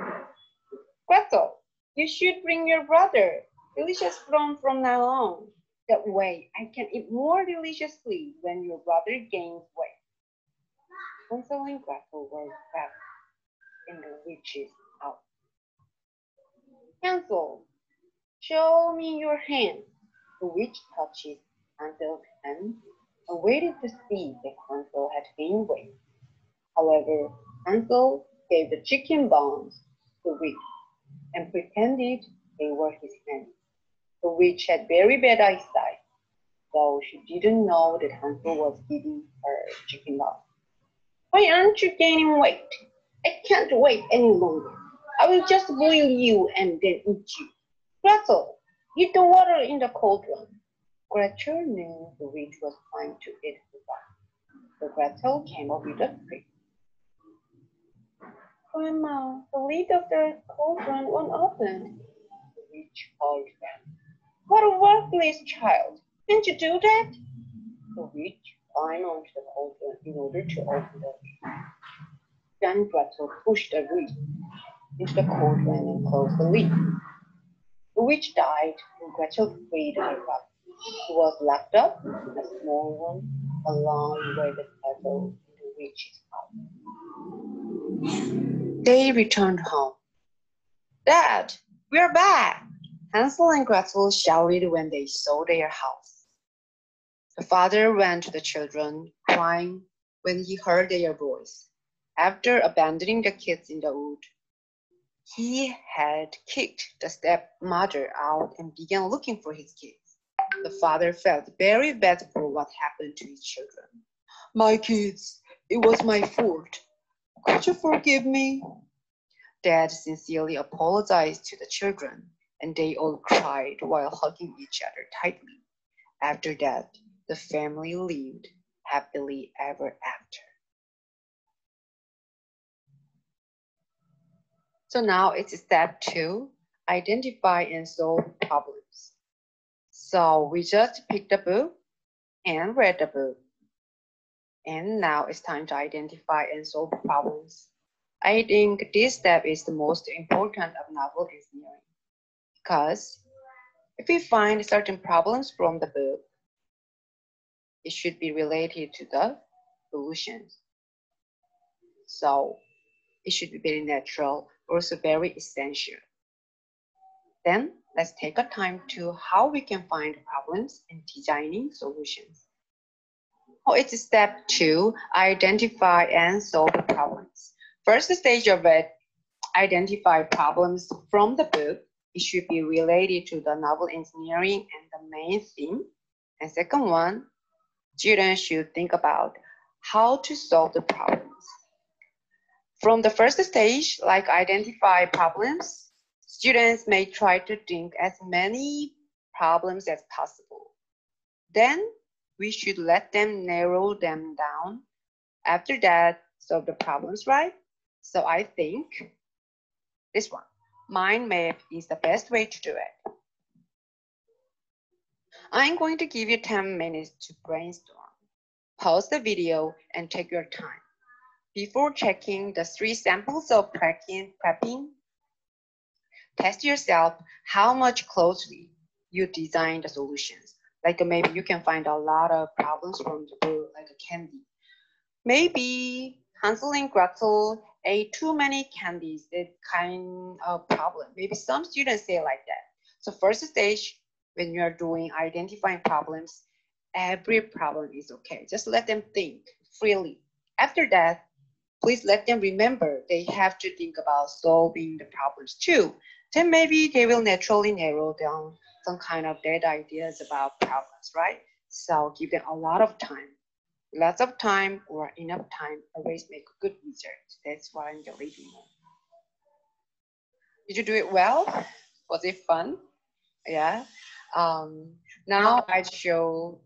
[SPEAKER 11] Gretel, you should bring your brother delicious from now on. That way I can eat more deliciously when your brother gains weight. Hansel and Gretel were back in the witch's house. Hansel, show me your hand. The witch touched Hansel's hand and waited to see if Hansel had gained weight. However, Hansel gave the chicken bones to the witch and pretended they were his hands. The witch had very bad eyesight, so she didn't know that Hansel was giving her chicken bones. Why aren't you gaining weight? I can't wait any longer. I will just boil you and then eat you. Gretel, eat the water in the cauldron. Gretel knew the witch was trying to eat the box, so Gretel came up with a trick. Grandma, the lid of the cauldron won't open. The witch called back. What a worthless child! Can't you do that? The witch climbed onto the cauldron in order to open the lid. Then Gretel pushed the witch into the cauldron and closed the lid. The witch died and Gretel freed her brother. He was locked up in a small room along with the kettle in the witch's house. They returned home. Dad, we're back! Hansel and Gretel shouted when they saw their house. The father ran to the children, crying when he heard their voice. After abandoning the kids in the wood, he had kicked the stepmother out and began looking for his kids. The father felt very bad for what happened to his children. My kids, it was my fault. Could you forgive me? Dad sincerely apologized to the children, and they all cried while hugging each other tightly. After that, the family lived happily ever after. So now it's step 2, identify and solve problems. So we just picked the book and read the book. And now it's time to identify and solve problems. I think this step is the most important of novel engineering because if we find certain problems from the book, it should be related to the solutions. So it should be very natural, also very essential. Then let's take a time to how we can find problems and designing solutions. Oh, it's step 2, identify and solve the problems. First stage of it, identify problems from the book. It should be related to the novel engineering and the main theme. And second one, students should think about how to solve the problems. From the first stage, like identify problems, students may try to think as many problems as possible. Then we should let them narrow them down. After that, solve the problems, right? So I think this one, mind map is the best way to do it. I'm going to give you 10 minutes to brainstorm. Pause the video and take your time. Before checking the 3 samples of prepping, test yourself how much closely you design the solutions. Like maybe you can find a lot of problems from the book, like a candy. Maybe Hansel and Gretel ate too many candies, that kind of problem. Maybe some students say like that. So first stage, when you're doing identifying problems, every problem is okay. Just let them think freely. After that, please let them remember they have to think about solving the problems too. Then maybe they will naturally narrow down some kind of dead ideas about problems, right? So give them a lot of time. Lots of time or enough time always make a good result. That's what I'm believing in. Did you do it well? Was it fun? Yeah. Now I show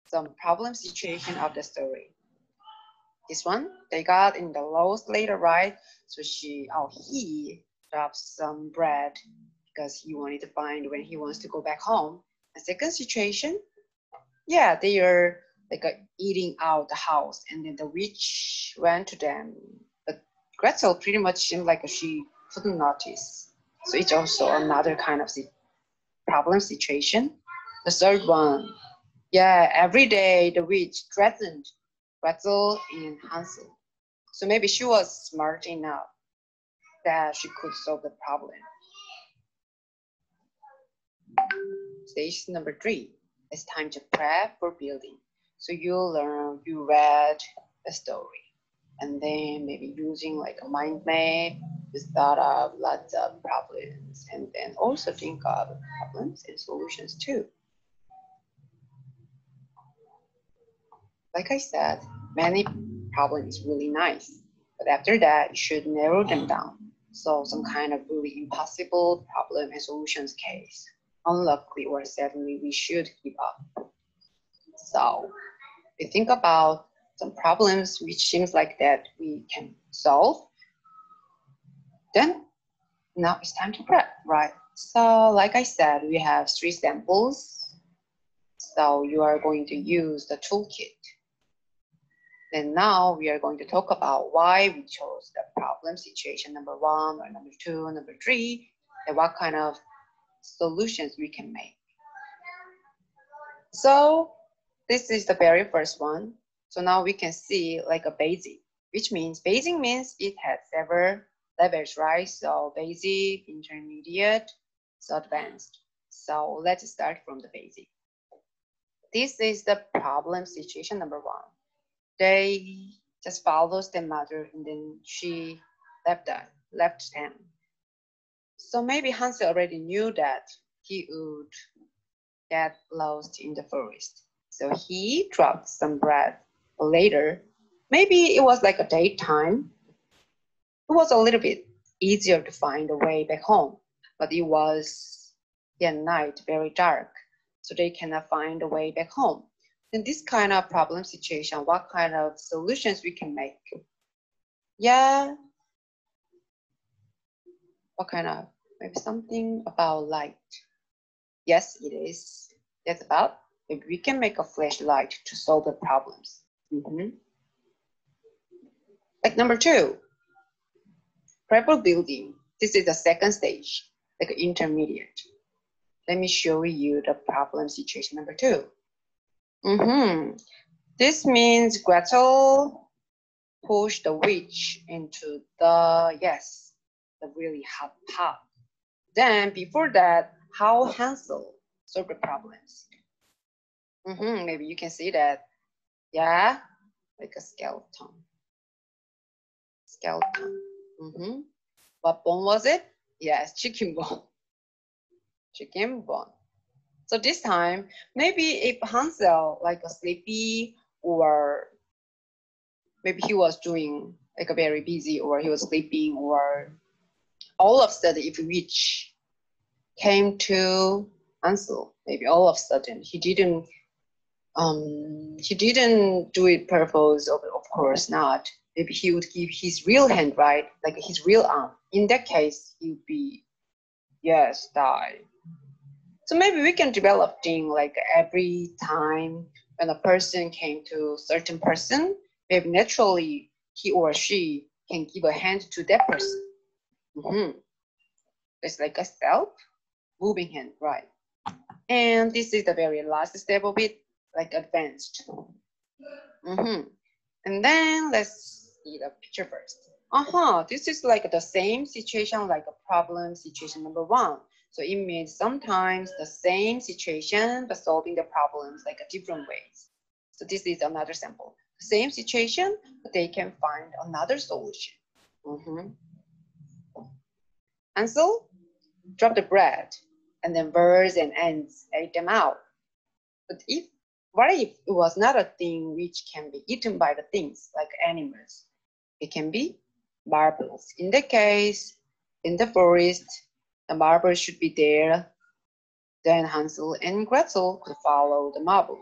[SPEAKER 11] some problem situation of the story. This one, they got in the lowest later, right? So he dropped some bread because he wanted to find when he wants to go back home. The second situation, yeah, they are like eating out the house, and then the witch went to them. But Gretel pretty much seemed like she couldn't notice. So it's also another kind of problem situation. The third one, yeah, every day the witch threatened Gretel and Hansel. So maybe she was smart enough that she could solve the problem. Stage number 3, it's time to prep for building. So you read a story, and then maybe using like a mind map, you thought of lots of problems, and then also think of problems and solutions too. Like I said, many problems is really nice, but after that, you should narrow them down. So some kind of really impossible problem and solutions case, unluckily or sadly, we should give up. So we think about some problems which seems like that we can solve. Then now it's time to prep, right? So like I said, we have 3 samples. So you are going to use the toolkit. Then now we are going to talk about why we chose the problem situation number 1 or number 2, number 3, and what kind of solutions we can make. So this is the very first one. So now we can see like a basic, which means basic means it has several levels, right? So basic, intermediate, so advanced. So let's start from the basic. This is the problem situation number 1. They just follows their mother, and then she left them. So maybe Hansel already knew that he would get lost in the forest. So he dropped some bread. Later, maybe it was like a daytime. It was a little bit easier to find a way back home, but it was at night, very dark, so they cannot find a way back home. In this kind of problem situation, what kind of solutions we can make? Yeah, what kind of, maybe something about light. Yes, it is. That's about, maybe we can make a flashlight to solve the problems. Like number 2, prepper building. This is the second stage, like intermediate. Let me show you the problem situation number 2. This means Gretel pushed the witch into the, yes, the really hot pot. Then before that, how Hansel solved the problems. Maybe you can see that, yeah, like a skeleton. What bone was it? Yes, chicken bone. Chicken bone. So this time, maybe if Hansel like a sleepy, or maybe he was doing like a very busy, or he was sleeping, or all of a sudden if witch came to Hansel, maybe all of a sudden he didn't do it purpose, of course not. Maybe he would give his real hand, right? Like his real arm. In that case, he would be, yes, die. So maybe we can develop things like every time when a person came to a certain person, maybe naturally he or she can give a hand to that person. It's like a self-moving hand, right? And this is the very last step of it, like advanced. And then let's see the picture first. This is like the same situation, like a problem situation number 1. So it means sometimes the same situation, but solving the problems like a different ways. So this is another sample. Same situation, but they can find another solution. Hansel dropped the bread, and then birds and ants ate them out. But what if it was not a thing which can be eaten by the things like animals? It can be marbles. In that case, in the forest, the marble should be there. Then Hansel and Gretel could follow the marble.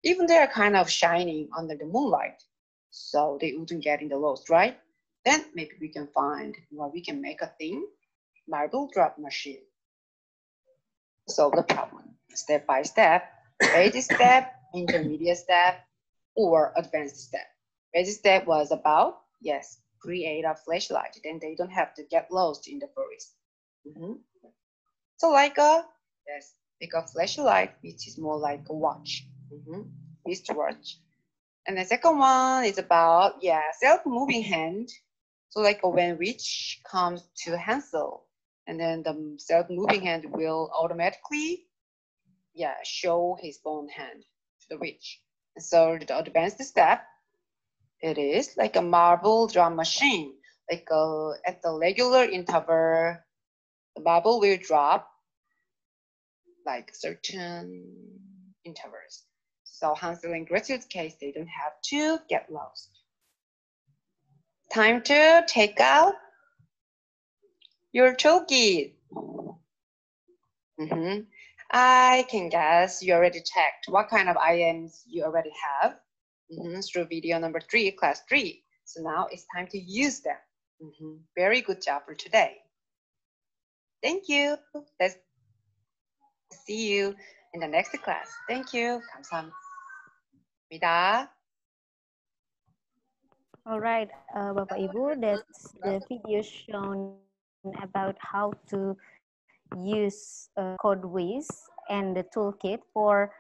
[SPEAKER 11] Even they are kind of shining under the moonlight, so they wouldn't get in the lost, right? Then maybe we can find what we can make a thing, marble drop machine. solve the problem step by step, basic step, intermediate step, or advanced step. Basic step was about, yes, create a flashlight, then they don't have to get lost in the forest. So like a, yes, like a flashlight, which is more like a watch, wristwatch. And the second one is about, yeah, self-moving hand. So like when Rich comes to Hansel, and then the self-moving hand will automatically, yeah, show his own hand to the Rich. And so the advanced step, it is like a marble drum machine. Like at the regular interval, the marble will drop like certain intervals. So Hansel and Gretel's case, they don't have to get lost. Time to take out your toolkit. I can guess you already checked what kind of items you already have through video number 3, class 3. So now it's time to use them. Very good job for today. Thank you. Let's see you in the next class. Thank you. 감사합니다.
[SPEAKER 10] All right, Bapak Ibu, that's the video shown about how to use Codewiz and the toolkit for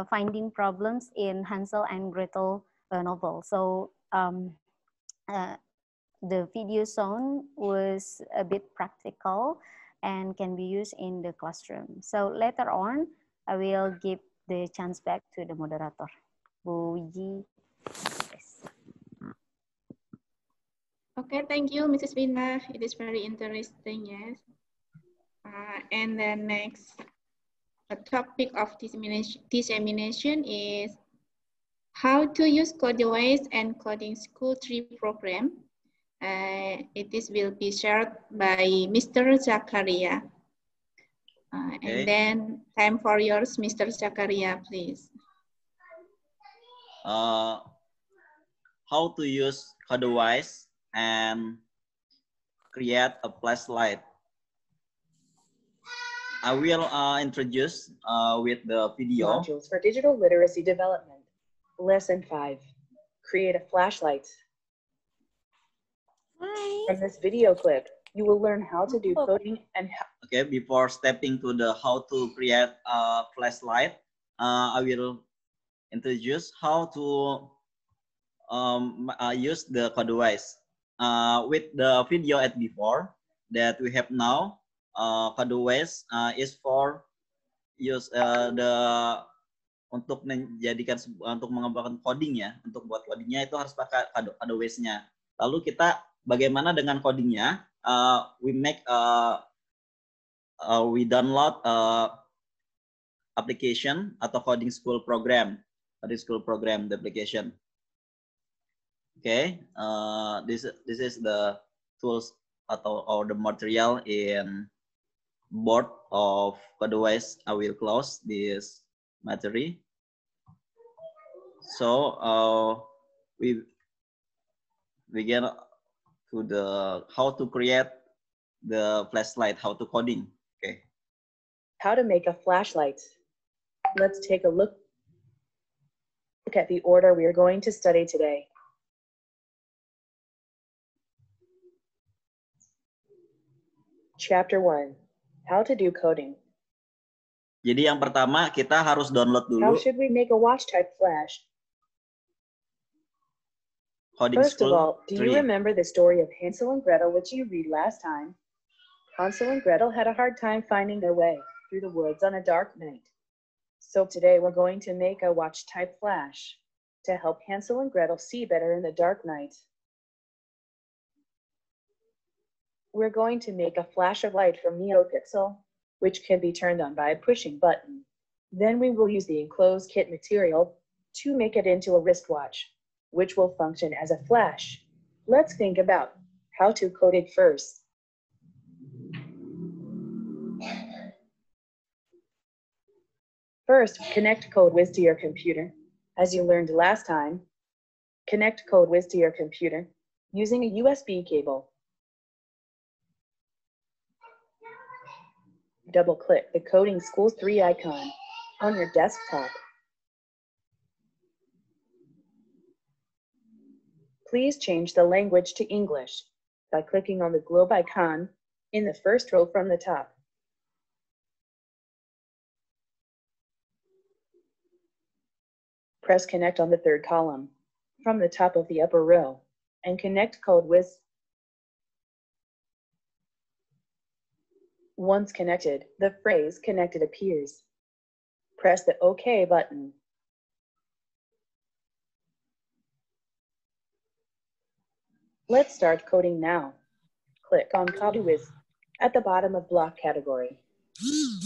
[SPEAKER 10] finding problems in Hansel and Gretel novel. So the video shown was a bit practical and can be used in the classroom. So later on, I will give the chance back to the moderator, Bu Wiji.
[SPEAKER 1] Okay, thank you, Mrs. Vina. It is very interesting, yes. And then next, the topic of dissemination is how to use Codewiz and Coding School 3 program. Will be shared by Mr. Zakaria.
[SPEAKER 3] Okay.
[SPEAKER 1] And then time for yours, Mr. Zakaria, please.
[SPEAKER 3] How to use Codewiz and create a flashlight. I will introduce with the video.
[SPEAKER 12] Modules for digital literacy development. Lesson 5, create a flashlight.
[SPEAKER 10] Hi.
[SPEAKER 12] From this video clip, you will learn how to do coding and how.
[SPEAKER 3] Okay, before stepping to the how to create a flashlight, I will introduce how to use the Codewiz. With the video at before that we have now, Codewiz is for use untuk menjadikan untuk mengembangkan coding ya. Untuk buat codingnya itu harus pakai Codewiz-nya. Lalu kita bagaimana dengan codingnya? We download application atau coding school program, the application. Okay, this is the tools or the material in board of Codewiz. I will close this material. So we get to the how to create the flashlight, how to coding. Okay.
[SPEAKER 12] How to make a flashlight. Let's take a look at the order we are going to study today. Chapter 1, how to do coding.
[SPEAKER 3] Jadi yang pertama kita harus download dulu.
[SPEAKER 12] How should we make a watch type flash?
[SPEAKER 3] Coding
[SPEAKER 12] First
[SPEAKER 3] School
[SPEAKER 12] of all, do
[SPEAKER 3] 3.
[SPEAKER 12] you remember the story of Hansel and Gretel which you read last time? Hansel and Gretel had a hard time finding their way through the woods on a dark night. So today we're going to make a watch type flash to help Hansel and Gretel see better in the dark night. We're going to make a flash of light from NeoPixel, which can be turned on by a pushing button. Then we will use the enclosed kit material to make it into a wristwatch, which will function as a flash. Let's think about how to code it first. First, connect Codewiz to your computer. As you learned last time, connect Codewiz to your computer using a USB cable. Double-click the Coding School 3 icon on your desktop. Please change the language to English by clicking on the globe icon in the first row from the top. Press Connect on the third column from the top of the upper row and connect CodeWiz. Once connected, the phrase Connected appears. Press the OK button. Let's start coding now. Click on CodeWiz at the bottom of block category.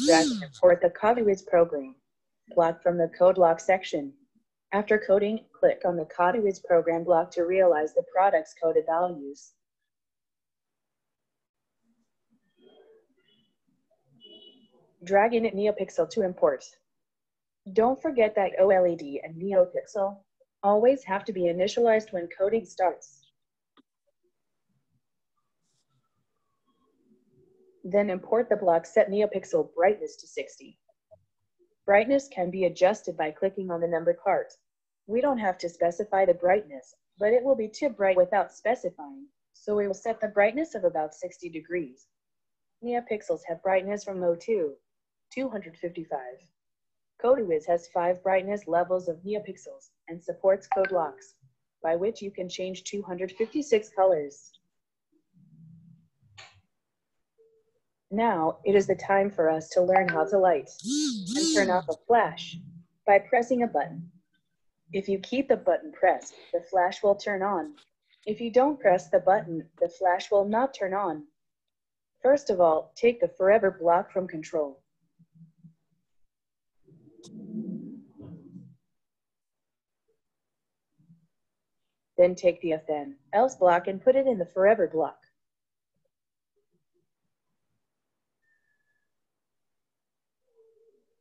[SPEAKER 12] Drag and import the CodeWiz program block from the code block section. After coding, click on the CodeWiz program block to realize the product's coded values. Drag in NeoPixel to import. Don't forget that OLED and NeoPixel always have to be initialized when coding starts. Then import the block Set NeoPixel Brightness to 60. Brightness can be adjusted by clicking on the number part. We don't have to specify the brightness, but it will be too bright without specifying, so we will set the brightness of about 60 degrees. NeoPixels have brightness from 0 to 255. CodeWiz has 5 brightness levels of NeoPixels and supports code locks, by which you can change 256 colors. Now, it is the time for us to learn how to light and turn off a flash by pressing a button. If you keep the button pressed, the flash will turn on. If you don't press the button, the flash will not turn on. First of all, take the forever block from control. Then take the if then else block and put it in the forever block.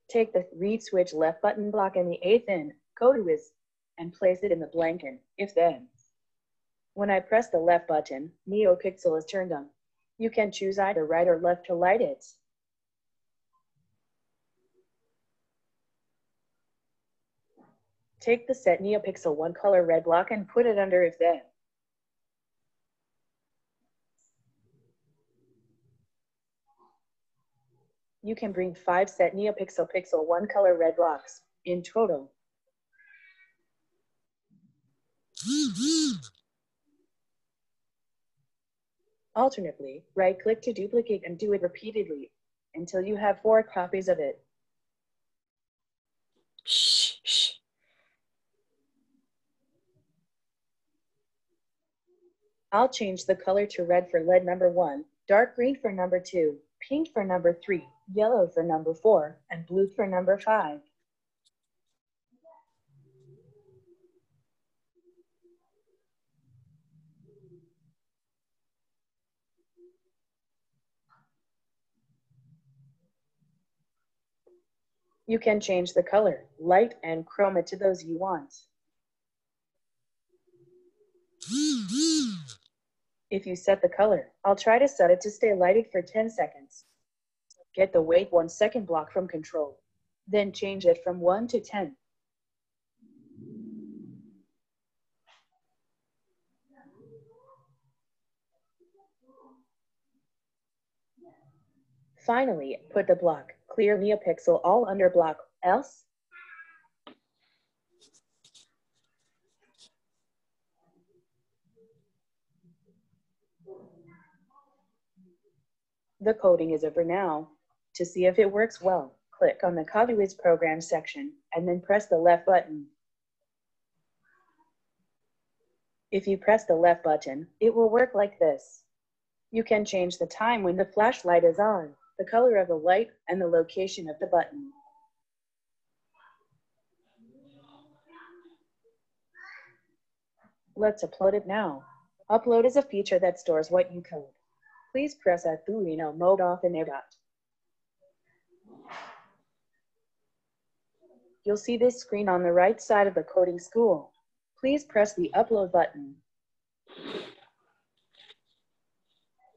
[SPEAKER 12] Take the read switch left button block and the if then CodeWiz and place it in the blank and if then. When I press the left button, NeoPixel is turned on. You can choose either right or left to light it. Take the Set NeoPixel 1 color red block and put it under if then. You can bring 5 Set NeoPixel Pixel 1 color red blocks in total. Alternately, right-click to duplicate and do it repeatedly until you have 4 copies of it. I'll change the color to red for LED number 1, dark green for number 2, pink for number 3, yellow for number 4, and blue for number 5. You can change the color, light, and chroma to those you want. If you set the color, I'll try to set it to stay lighted for 10 seconds. Get the wait 1 second block from control, then change it from 1 to 10. Finally, put the block Clear NeoPixel all under block else. The coding is over now. To see if it works well, click on the CodeWiz program section and then press the left button. If you press the left button, it will work like this. You can change the time when the flashlight is on, the color of the light, and the location of the button. Let's upload it now. Upload is a feature that stores what you code. Please press Arduino mode off in AirDot. You'll see this screen on the right side of the coding school. Please press the upload button.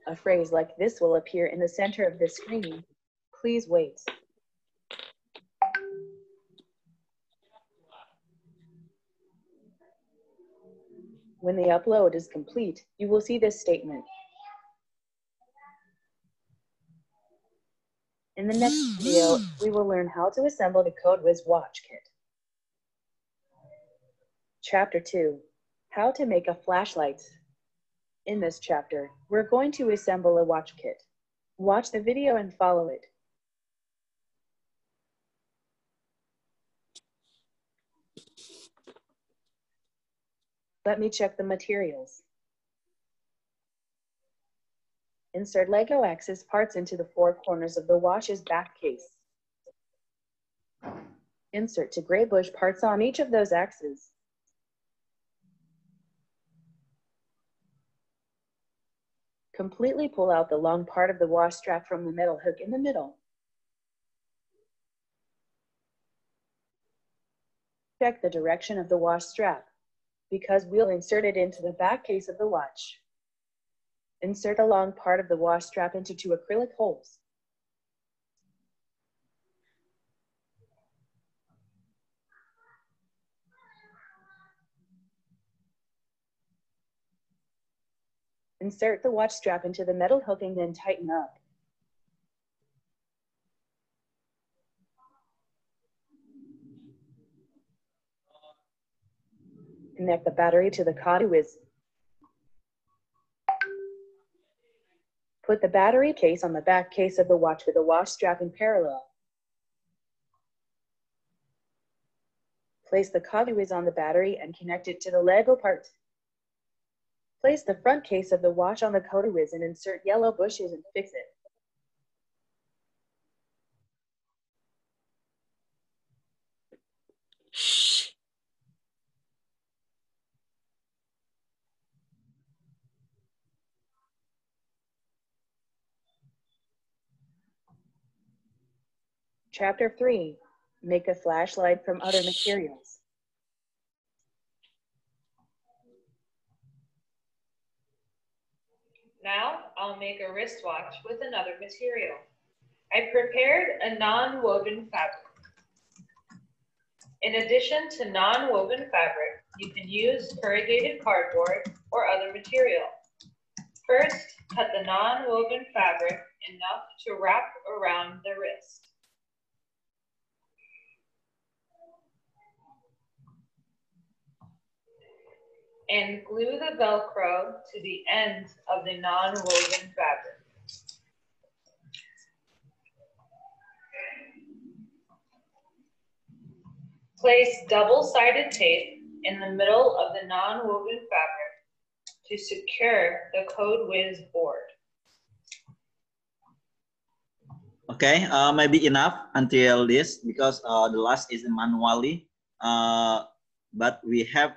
[SPEAKER 12] A phrase like this will appear in the center of the screen. Please wait. When the upload is complete, you will see this statement. In the next video, we will learn how to assemble the CodeWiz watch kit. Chapter 2, How to make a flashlight. In this chapter, we're going to assemble a watch kit. Watch the video and follow it. Let me check the materials. Insert Lego axis parts into the four corners of the watch's back case. Insert to gray bush parts on each of those axes. Completely pull out the long part of the wash strap from the metal hook in the middle. Check the direction of the wash strap, because we'll insert it into the back case of the watch. Insert a long part of the wash strap into two acrylic holes. Insert the watch strap into the metal hook and then tighten up. Connect the battery to the CodeWiz. Put the battery case on the back case of the watch with the wash strap in parallel. Place the CodeWiz on the battery and connect it to the Lego part. Place the front case of the watch on the CodeWiz and insert yellow bushes and fix it. Chapter 3, Make a flashlight from other materials.
[SPEAKER 13] Now I'll make a wristwatch with another material. I prepared a non-woven fabric. In addition to non-woven fabric, you can use corrugated cardboard or other material. First, cut the non-woven fabric enough to wrap around the wrist. And glue the Velcro to the end of the non-woven fabric. Place double-sided tape in the middle of the non-woven fabric to secure the CodeWiz board.
[SPEAKER 3] Okay, maybe enough until this because the last is manually, but we have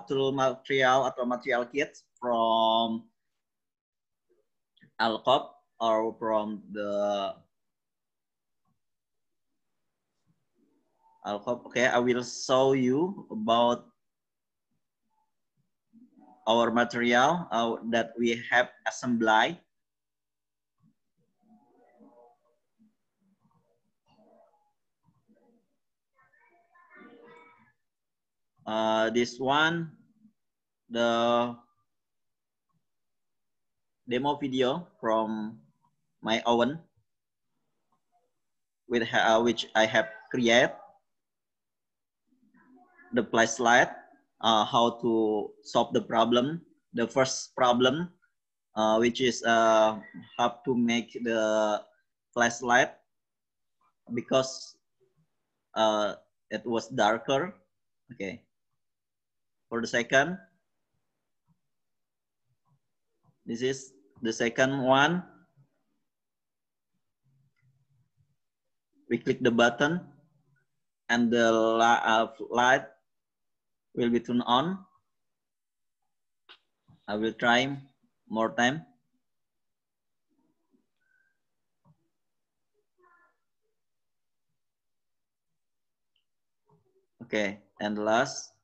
[SPEAKER 3] tool material atau material kits from Alcop or from the Alcop. Okay, I will show you about our material that we have assembled. This one, the demo video from my own, with which I have created the flashlight, how to solve the problem. The first problem, which is how to make the flashlight because it was darker. Okay. For the second, this is the second one. We click the button and the light will be turned on. I will try more time. Okay, and last.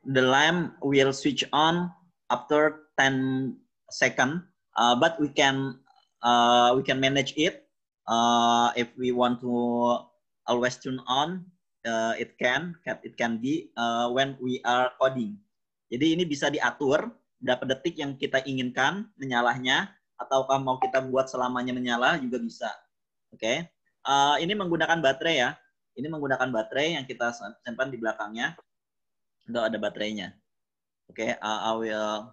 [SPEAKER 3] the lamp will switch on after 10 seconds, but we can manage it. If we want to always turn on, it can be when we are coding. Jadi ini bisa diatur berapa detik yang kita inginkan menyalahnya, ataukah mau kita buat selamanya menyala juga bisa. Oke. Ini menggunakan baterai ya. Ini menggunakan baterai yang kita simpan di belakangnya. Udah ada baterainya. Oke, I will.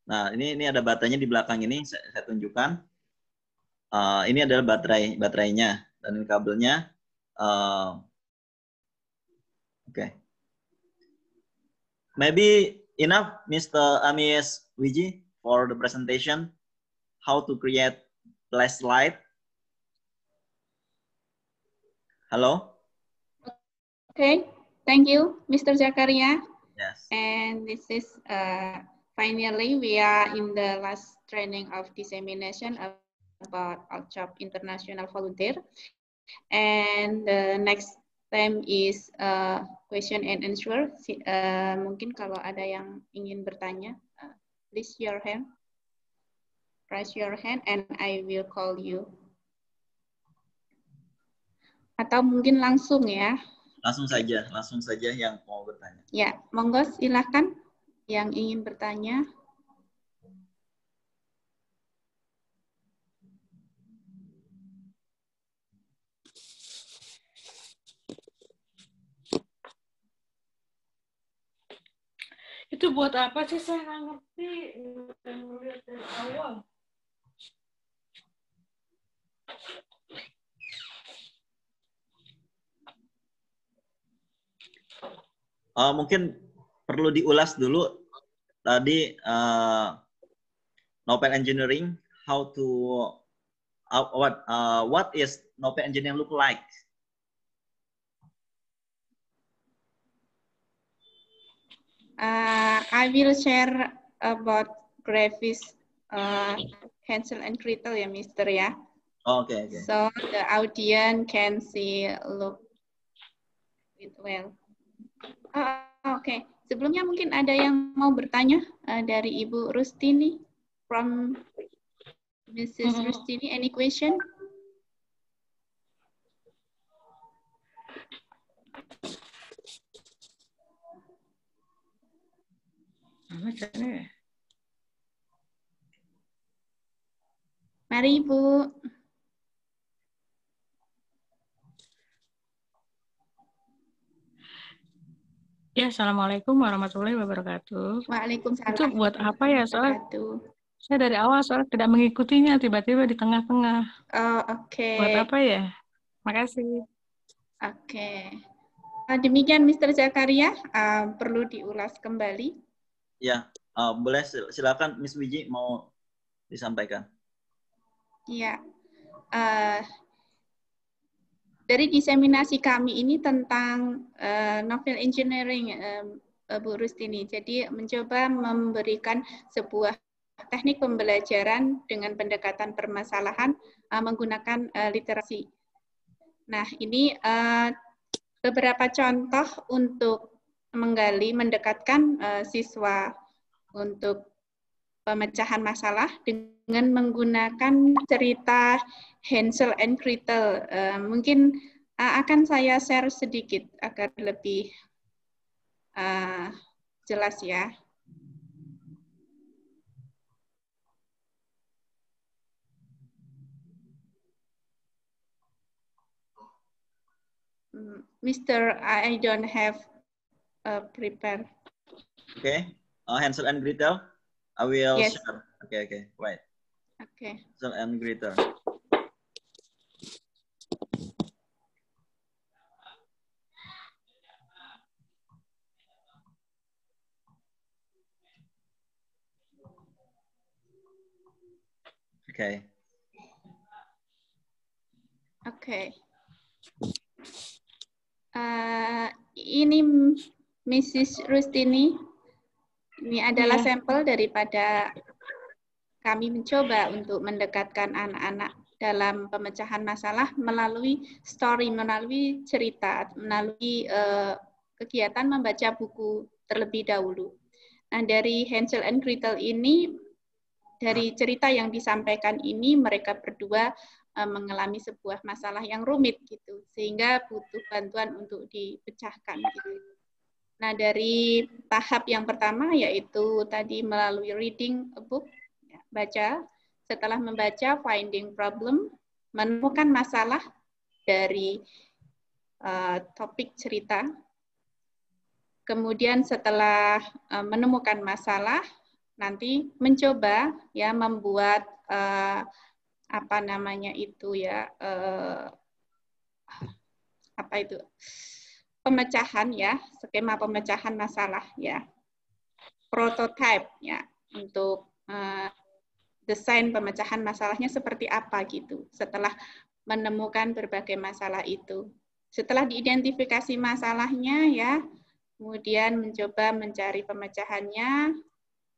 [SPEAKER 3] Nah, ini ada baterainya di belakang ini, saya tunjukkan. Ini adalah baterainya dan ini kabelnya. Oke. Maybe enough, Miss Wiji, for the presentation. How to create flashlight. Hello?
[SPEAKER 1] Okay, thank you, Mr. Zakaria.
[SPEAKER 3] Yes.
[SPEAKER 1] And this is finally we are in the last training of dissemination about Alchop International Volunteer. And the next time is question and answer. Mungkin kalau ada yang ingin bertanya, please raise your hand and I will call you. Atau mungkin langsung ya.
[SPEAKER 3] Langsung saja yang mau bertanya.
[SPEAKER 1] Ya, monggo silakan yang ingin bertanya.
[SPEAKER 9] Itu buat apa sih, saya nggak ngerti. Ngeliat dari awal.
[SPEAKER 3] Mungkin perlu diulas dulu tadi Novel Engineering, how to what is Novel Engineering look like?
[SPEAKER 1] I will share about graphics Hansel and Gretel ya, Mister ya.
[SPEAKER 3] Okay.
[SPEAKER 1] So the audience can see look it well. Oke. Sebelumnya mungkin ada yang mau bertanya dari Ibu Rustini, from Mrs. Rustini, any question? Mari Ibu.
[SPEAKER 9] Ya, Assalamualaikum warahmatullahi wabarakatuh.
[SPEAKER 1] Waalaikumsalam.
[SPEAKER 9] Itu buat apa ya? Soalnya saya dari awal soalnya tidak mengikutinya, tiba-tiba di tengah-tengah.
[SPEAKER 1] Oke.
[SPEAKER 9] Buat apa ya? Makasih.
[SPEAKER 1] Oke. Demikian Mr. Zakaria, perlu diulas kembali.
[SPEAKER 3] Ya, boleh silakan Miss Wiji mau disampaikan.
[SPEAKER 1] Ya. Dari diseminasi kami ini tentang novel engineering, Bu Rustini. Jadi mencoba memberikan sebuah teknik pembelajaran dengan pendekatan permasalahan menggunakan literasi. Nah, ini beberapa contoh untuk mendekatkan siswa untuk pemecahan masalah dengan menggunakan cerita Hansel and Gretel. Mungkin akan saya share sedikit agar lebih jelas ya. Mr. I don't have prepared.
[SPEAKER 3] Okay, Hansel and Gretel. I will
[SPEAKER 1] yes.
[SPEAKER 3] share. Okay, wait.
[SPEAKER 1] Okay.
[SPEAKER 3] Hansel and Gretel. Okay.
[SPEAKER 1] Okay. Ini Mrs. Rustini. Ini adalah sampel daripada kami mencoba untuk mendekatkan anak-anak dalam pemecahan masalah melalui story, melalui cerita, melalui kegiatan membaca buku terlebih dahulu. Nah, dari Hansel and Gretel ini, dari cerita yang disampaikan ini, mereka berdua mengalami sebuah masalah yang rumit gitu, sehingga butuh bantuan untuk dipecahkan gitu. Nah, dari tahap yang pertama yaitu tadi melalui reading a book, ya, baca. Setelah membaca, finding problem, menemukan masalah dari topik cerita. Kemudian setelah menemukan masalah, nanti mencoba ya membuat apa namanya itu ya apa itu pemecahan ya, skema pemecahan masalah ya, prototype ya untuk desain pemecahan masalahnya seperti apa gitu. Setelah menemukan berbagai masalah itu, setelah diidentifikasi masalahnya ya, kemudian mencoba mencari pemecahannya.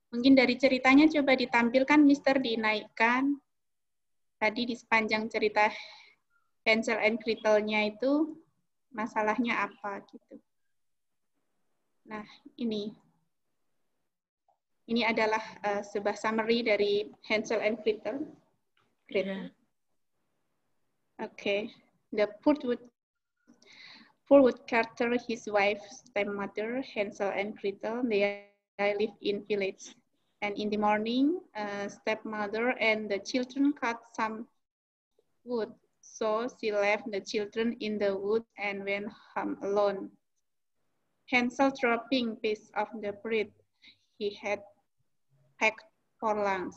[SPEAKER 1] Mungkin dari ceritanya coba ditampilkan, Mister, dinaikkan. Tadi di sepanjang cerita Hansel and Gretel-nya itu masalahnya apa gitu. Nah, ini adalah sebuah summary dari Hansel and Gretel. Okay. The poor woodcutter, his wife, stepmother, Hansel and Gretel, they live in village. And in the morning, stepmother and the children cut some wood. So she left the children in the wood and went home alone. Hansel dropping piece of the bread he had packed for lunch.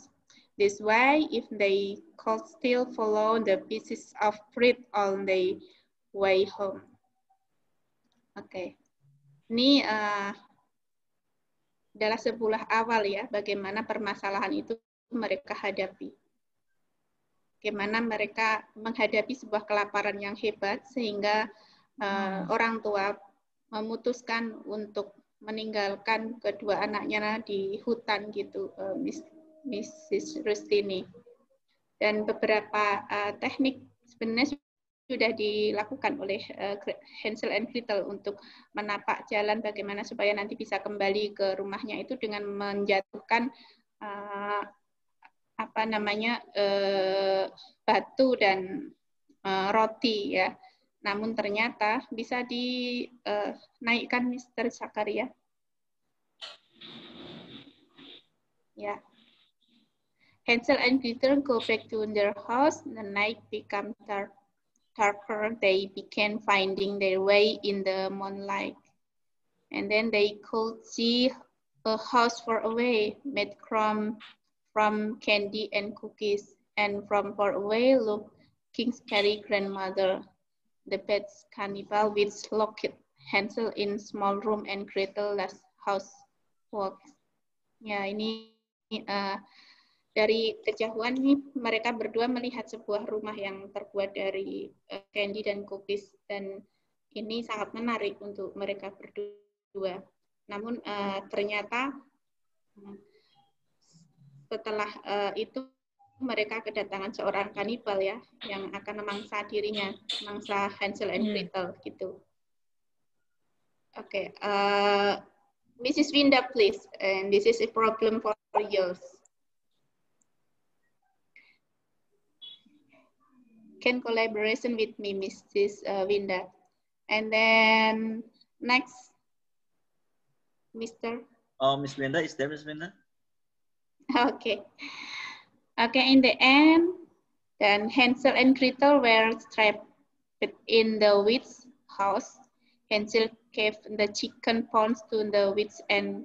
[SPEAKER 1] This way, if they could still follow the pieces of bread on their way home. Oke, ini adalah sebuah awal ya, bagaimana permasalahan itu mereka hadapi. Bagaimana mereka menghadapi sebuah kelaparan yang hebat, sehingga orang tua memutuskan untuk meninggalkan kedua anaknya di hutan gitu, Mrs. Rustini. Dan beberapa teknik sebenarnya sudah dilakukan oleh Hansel and Gretel untuk menapak jalan bagaimana supaya nanti bisa kembali ke rumahnya itu dengan menjatuhkan apa namanya batu dan roti ya. Namun ternyata bisa dinaikkan, Mr. Zakaria. Ya. Hansel and Gretel go back to their house. The night became darker. They began finding their way in the moonlight. And then they could see a house far away made from candy and cookies. And from far away looked King's fairy grandmother, the pet's cannibal, which locked Hansel in small room and Gretel last housework. Ya, ini dari kejauhan nih mereka berdua melihat sebuah rumah yang terbuat dari candy dan cookies, dan ini sangat menarik untuk mereka berdua. Namun ternyata setelah itu mereka kedatangan seorang kanibal ya, yang akan memangsa dirinya, memangsa Hansel and Gretel gitu. Oke, Mrs. Winda, please. And this is a problem for yours. Can collaboration with me, Mrs. Winda. And then next, Mr.
[SPEAKER 3] Miss Winda, is there Miss Winda?
[SPEAKER 1] Okay. Okay, in the end, then Hansel and Gretel were trapped in the witch's house. Hansel gave the chicken pawns to the witch and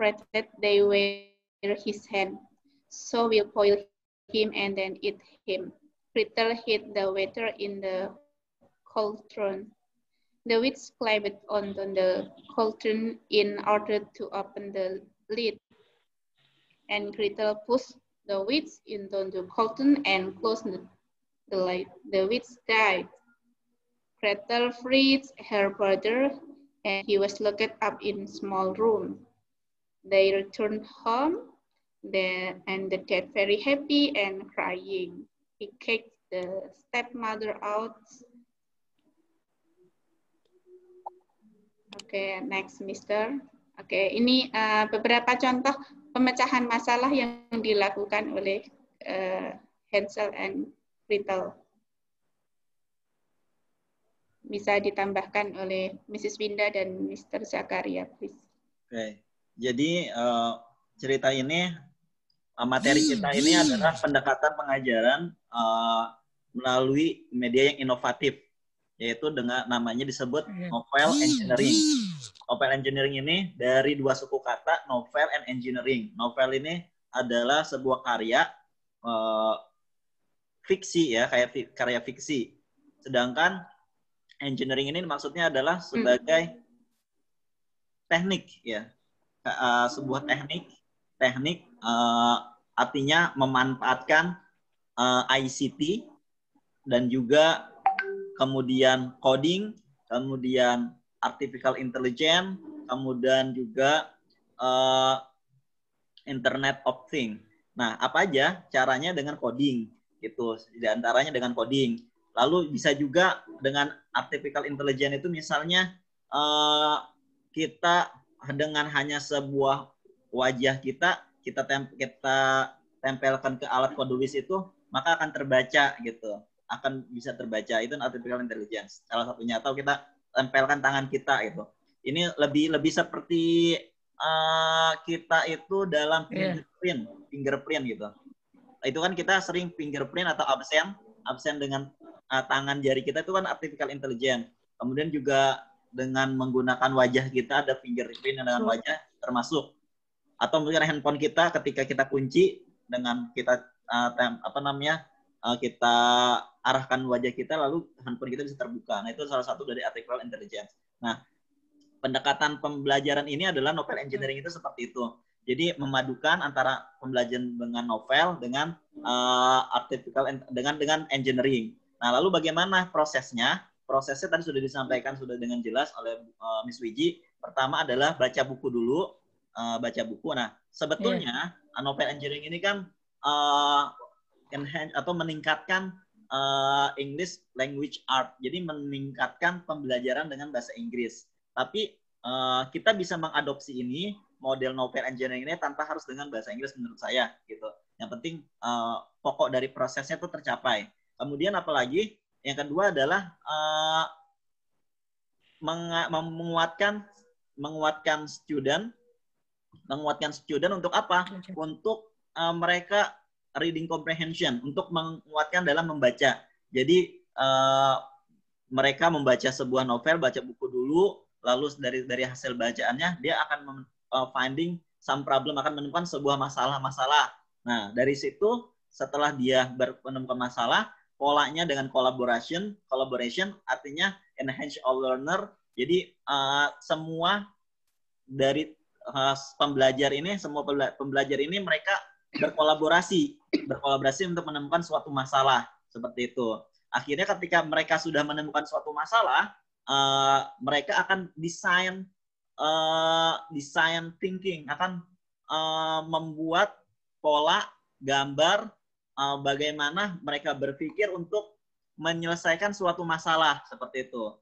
[SPEAKER 1] prayed that they wear his hand. So we'll boil him and then eat him. Gretel hid the water in the cauldron. The witch climbed onto the cauldron in order to open the lid. And Gretel pushed the witch into the cauldron and closed the lid. The witch died. Gretel freed her brother, and he was locked up in a small room. They returned home, and the dad very happy and crying. He kicked the stepmother out. Oke, next, Mister. Oke, ini beberapa contoh pemecahan masalah yang dilakukan oleh Hansel and Gretel. Bisa ditambahkan oleh Mrs. Winda dan Mr. Zakaria, please.
[SPEAKER 3] Oke, jadi cerita ini, materi kita ini adalah pendekatan pengajaran melalui media yang inovatif, yaitu dengan namanya disebut novel engineering. Novel engineering ini dari dua suku kata, novel and engineering. Novel ini adalah sebuah karya fiksi ya, kayak karya fiksi. Sedangkan engineering ini maksudnya adalah sebagai teknik ya, sebuah teknik artinya memanfaatkan ICT dan juga kemudian coding, kemudian artificial intelligence, kemudian juga Internet of Things. Nah, apa aja caranya dengan coding gitu, di antaranya dengan coding. Lalu bisa juga dengan artificial intelligence itu misalnya kita dengan hanya sebuah wajah kita tempelkan ke alat kodelis itu, maka akan terbaca gitu, akan bisa terbaca. Itu artificial intelligence salah satunya. Atau kita tempelkan tangan kita gitu. Ini lebih seperti kita itu dalam fingerprint gitu. Itu kan kita sering fingerprint atau absen dengan tangan jari kita, itu kan artificial intelligence. Kemudian juga dengan menggunakan wajah kita, ada fingerprint dengan wajah termasuk. Atau mungkin handphone kita ketika kita kunci dengan kita kita arahkan wajah kita, lalu handphone kita bisa terbuka. Nah, itu salah satu dari artificial intelligence. Nah, pendekatan pembelajaran ini adalah novel engineering itu seperti itu. Jadi memadukan antara pembelajaran dengan novel dengan dengan engineering. Nah, lalu bagaimana prosesnya? Prosesnya tadi sudah disampaikan sudah dengan jelas oleh Miss Wiji. Pertama adalah baca buku dulu, baca buku. Nah, sebetulnya novel engineering ini kan enhance atau meningkatkan English language art. Jadi meningkatkan pembelajaran dengan bahasa Inggris. Tapi kita bisa mengadopsi ini model novel engineering ini tanpa harus dengan bahasa Inggris menurut saya gitu. Yang penting pokok dari prosesnya itu tercapai. Kemudian apalagi yang kedua adalah menguatkan student untuk apa? Untuk mereka reading comprehension, untuk menguatkan dalam membaca. Jadi mereka membaca sebuah novel, baca buku dulu, lalu dari hasil bacaannya dia akan finding some problem, akan menemukan sebuah masalah-masalah. Nah, dari situ setelah dia menemukan masalah, polanya dengan collaboration artinya enhance all learner. Jadi semua dari pembelajar ini mereka berkolaborasi untuk menemukan suatu masalah seperti itu. Akhirnya ketika mereka sudah menemukan suatu masalah, mereka akan design thinking, akan membuat pola gambar bagaimana mereka berpikir untuk menyelesaikan suatu masalah seperti itu.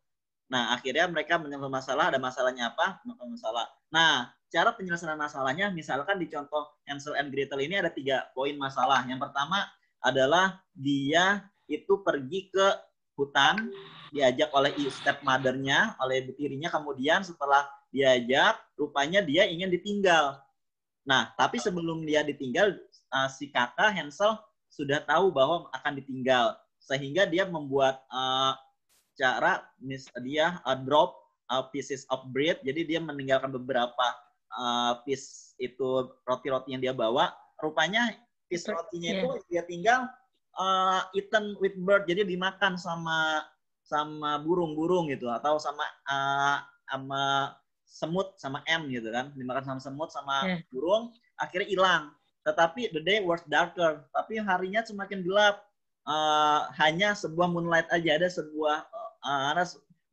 [SPEAKER 3] Nah, akhirnya mereka menyelesaikan masalah. Ada masalahnya apa? Masalah. Nah, cara penyelesaian masalahnya, misalkan di contoh Hansel and Gretel ini ada 3 poin masalah. Yang pertama adalah dia itu pergi ke hutan, diajak oleh stepmother-nya, oleh ibu tirinya. Kemudian setelah diajak, rupanya dia ingin ditinggal. Nah, tapi sebelum dia ditinggal, si kakak Hansel sudah tahu bahwa akan ditinggal, sehingga dia membuat cara dia drop pieces of bread. Jadi dia meninggalkan beberapa piece itu roti-roti yang dia bawa. Rupanya piece rotinya itu dia tinggal eaten with bird, jadi dimakan sama burung-burung gitu, atau sama semut, sama ant gitu kan, dimakan sama semut sama burung, akhirnya hilang. Tetapi the day was darker, tapi harinya semakin gelap. Hanya sebuah moonlight aja, ada sebuah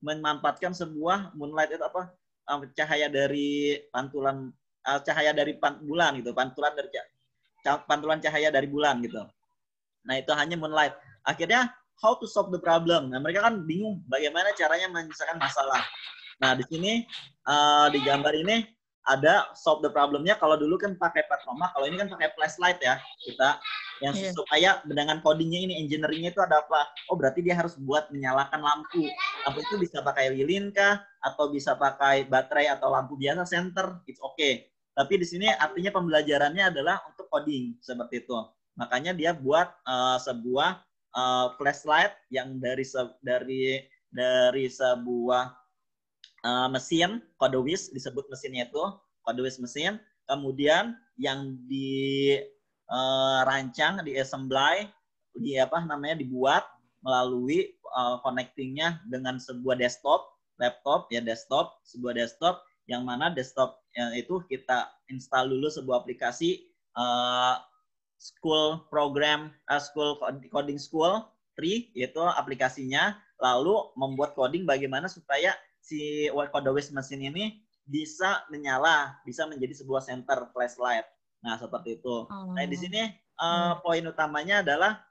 [SPEAKER 3] memanfaatkan sebuah moonlight itu apa? Cahaya dari pantulan bulan gitu, pantulan cahaya dari bulan gitu. Nah, itu hanya moonlight. Akhirnya how to solve the problem. Nah, mereka kan bingung bagaimana caranya menyelesaikan masalah. Nah, di sini di gambar ini ada solve the problemnya. Kalau dulu kan pakai Petroma, kalau ini kan pakai flashlight ya kita. Yang supaya dengan codingnya ini, engineering-nya itu ada apa? Oh, berarti dia harus buat menyalakan lampu. Lampu itu bisa pakai lilin kah? Atau bisa pakai baterai atau lampu biasa center? It's okay. Tapi di sini artinya pembelajarannya adalah untuk coding seperti itu. Makanya dia buat sebuah flashlight yang dari sebuah mesin Codewiz, disebut mesinnya itu Codewiz mesin. Kemudian yang dirancang, diassembly, dibuat melalui connectingnya dengan sebuah sebuah desktop yang mana desktop itu kita install dulu sebuah aplikasi school coding school 3, yaitu aplikasinya, lalu membuat coding bagaimana supaya si Codewiz mesin ini bisa menyala, bisa menjadi sebuah center flashlight. Nah, seperti itu. Nah, di sini poin utamanya adalah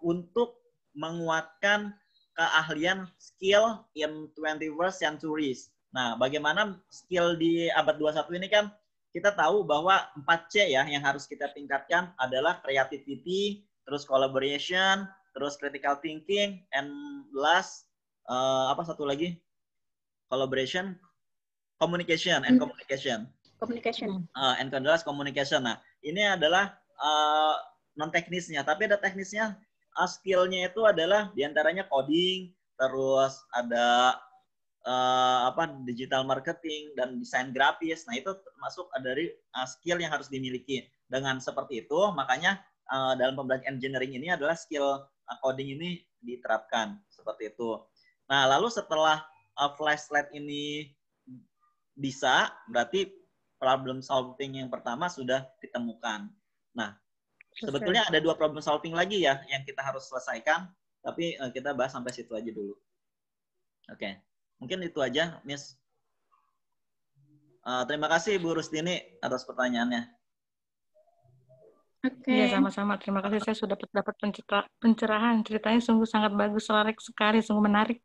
[SPEAKER 3] untuk menguatkan keahlian skill in 21st centuries. Nah, bagaimana skill di abad 21 ini kan kita tahu bahwa 4C ya yang harus kita tingkatkan adalah creativity, terus collaboration, terus critical thinking, and last satu lagi? Collaboration, communication, and communication.
[SPEAKER 1] Communication.
[SPEAKER 3] And last communication. Nah, ini adalah non teknisnya, tapi ada teknisnya. Skillnya itu adalah diantaranya coding, terus ada digital marketing dan desain grafis. Nah, itu termasuk dari skill yang harus dimiliki. Dengan seperti itu, makanya dalam pembelajaran engineering ini adalah skill coding ini diterapkan seperti itu. Nah, lalu setelah flashlight ini bisa, berarti problem solving yang pertama sudah ditemukan. Nah, sebetulnya ada 2 problem solving lagi ya yang kita harus selesaikan, tapi kita bahas sampai situ aja dulu. Oke. Mungkin itu aja, Miss. Terima kasih Bu Rustini atas pertanyaannya.
[SPEAKER 9] Oke. Ya, sama-sama. Terima kasih, saya sudah dapat pencerahan. Ceritanya sungguh sangat bagus, menarik sekali, sungguh menarik.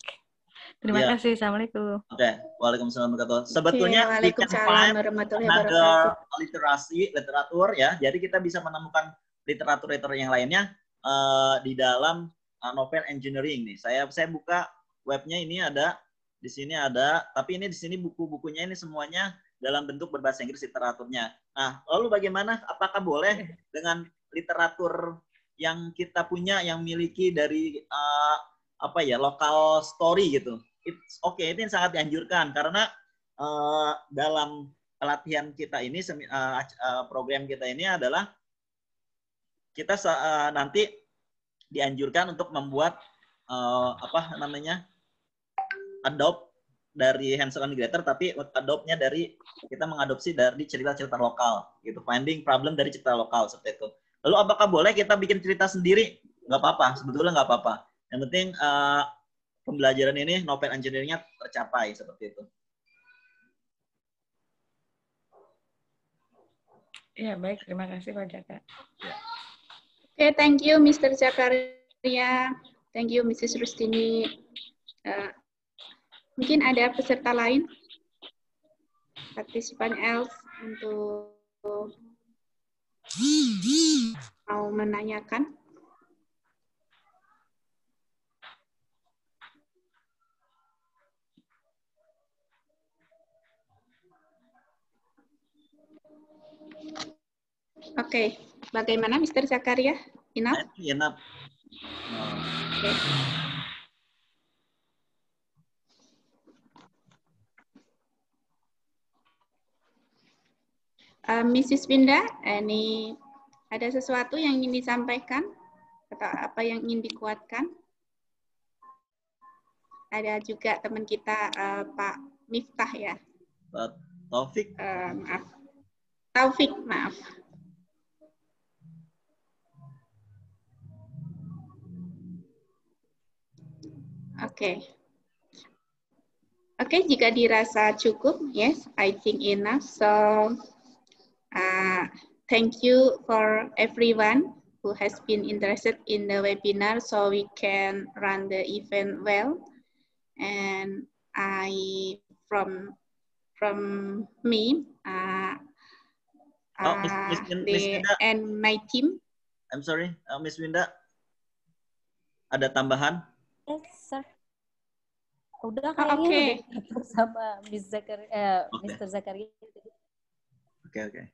[SPEAKER 9] Terima kasih. Assalamualaikum.
[SPEAKER 3] Oke. Waalaikumsalam warahmatullahi wabarakatuh. Sebetulnya we can find another literatur ya. Jadi kita bisa menemukan literatur yang lainnya di dalam novel engineering nih. Saya buka webnya, ini ada. Di sini ada, tapi ini di sini buku-bukunya ini semuanya dalam bentuk berbahasa Inggris literaturnya. Nah, lalu bagaimana? Apakah boleh dengan literatur yang kita punya, yang miliki dari local story gitu? It's okay, itu yang sangat dianjurkan karena dalam pelatihan kita ini, program kita ini adalah kita nanti dianjurkan untuk membuat adopt dari hands-on integrator, tapi adopt-nya dari kita mengadopsi dari cerita-cerita lokal gitu, finding problem dari cerita lokal seperti itu. Lalu apakah boleh kita bikin cerita sendiri? Nggak apa-apa, sebetulnya nggak apa-apa. Yang penting pembelajaran ini novel engineering-nya tercapai seperti itu.
[SPEAKER 9] Ya, baik, terima kasih Pak Jaka.
[SPEAKER 1] Oke, thank you Mr. Zakaria, thank you Mrs. Rustini. Mungkin ada peserta lain, partisipan else untuk mau menanyakan. Oke, bagaimana Mr. Zakaria? Enough?
[SPEAKER 3] Enough.
[SPEAKER 1] Okay. Mrs. Winda, ini ada sesuatu yang ingin disampaikan atau apa yang ingin dikuatkan? Ada juga teman kita Pak Miftah ya.
[SPEAKER 3] Pak Taufik.
[SPEAKER 1] Maaf. Taufik, maaf. Oke. Oke, jika dirasa cukup, yes, I think enough. So, thank you for everyone who has been interested in the webinar so we can run the event well. And from me,
[SPEAKER 3] Miss Winda.
[SPEAKER 1] and my team.
[SPEAKER 3] I'm sorry, Miss Winda. Ada tambahan?
[SPEAKER 10] Yes, sir. Udah
[SPEAKER 1] Okay.
[SPEAKER 10] udah sama Miss Mr. Zakaria.
[SPEAKER 3] Okay.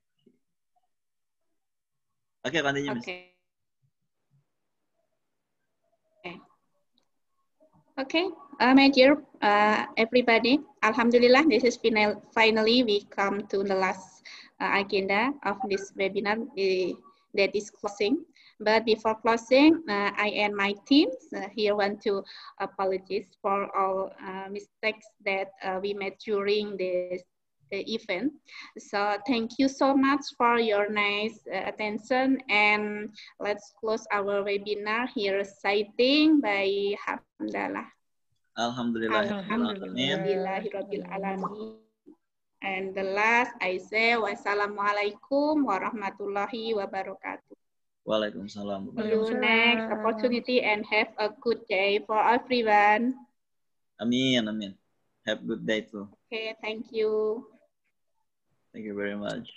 [SPEAKER 3] Okay, continue, Miss.
[SPEAKER 1] Okay, my dear everybody, Alhamdulillah, this is finally we come to the last agenda of this webinar that is closing. But before closing, I and my team here want to apologize for all mistakes that we made during this event. So thank you so much for your nice attention, and let's close our webinar here reciting by Hamdalah. Alhamdulillahirabbil alamin. And the last I say wassalamualaikum warahmatullahi wabarakatuh.
[SPEAKER 3] Waalaikumsalam.
[SPEAKER 1] See you next opportunity and have a good day for everyone.
[SPEAKER 3] Amin. Have a good day too.
[SPEAKER 1] Okay, thank you.
[SPEAKER 3] Thank you very much.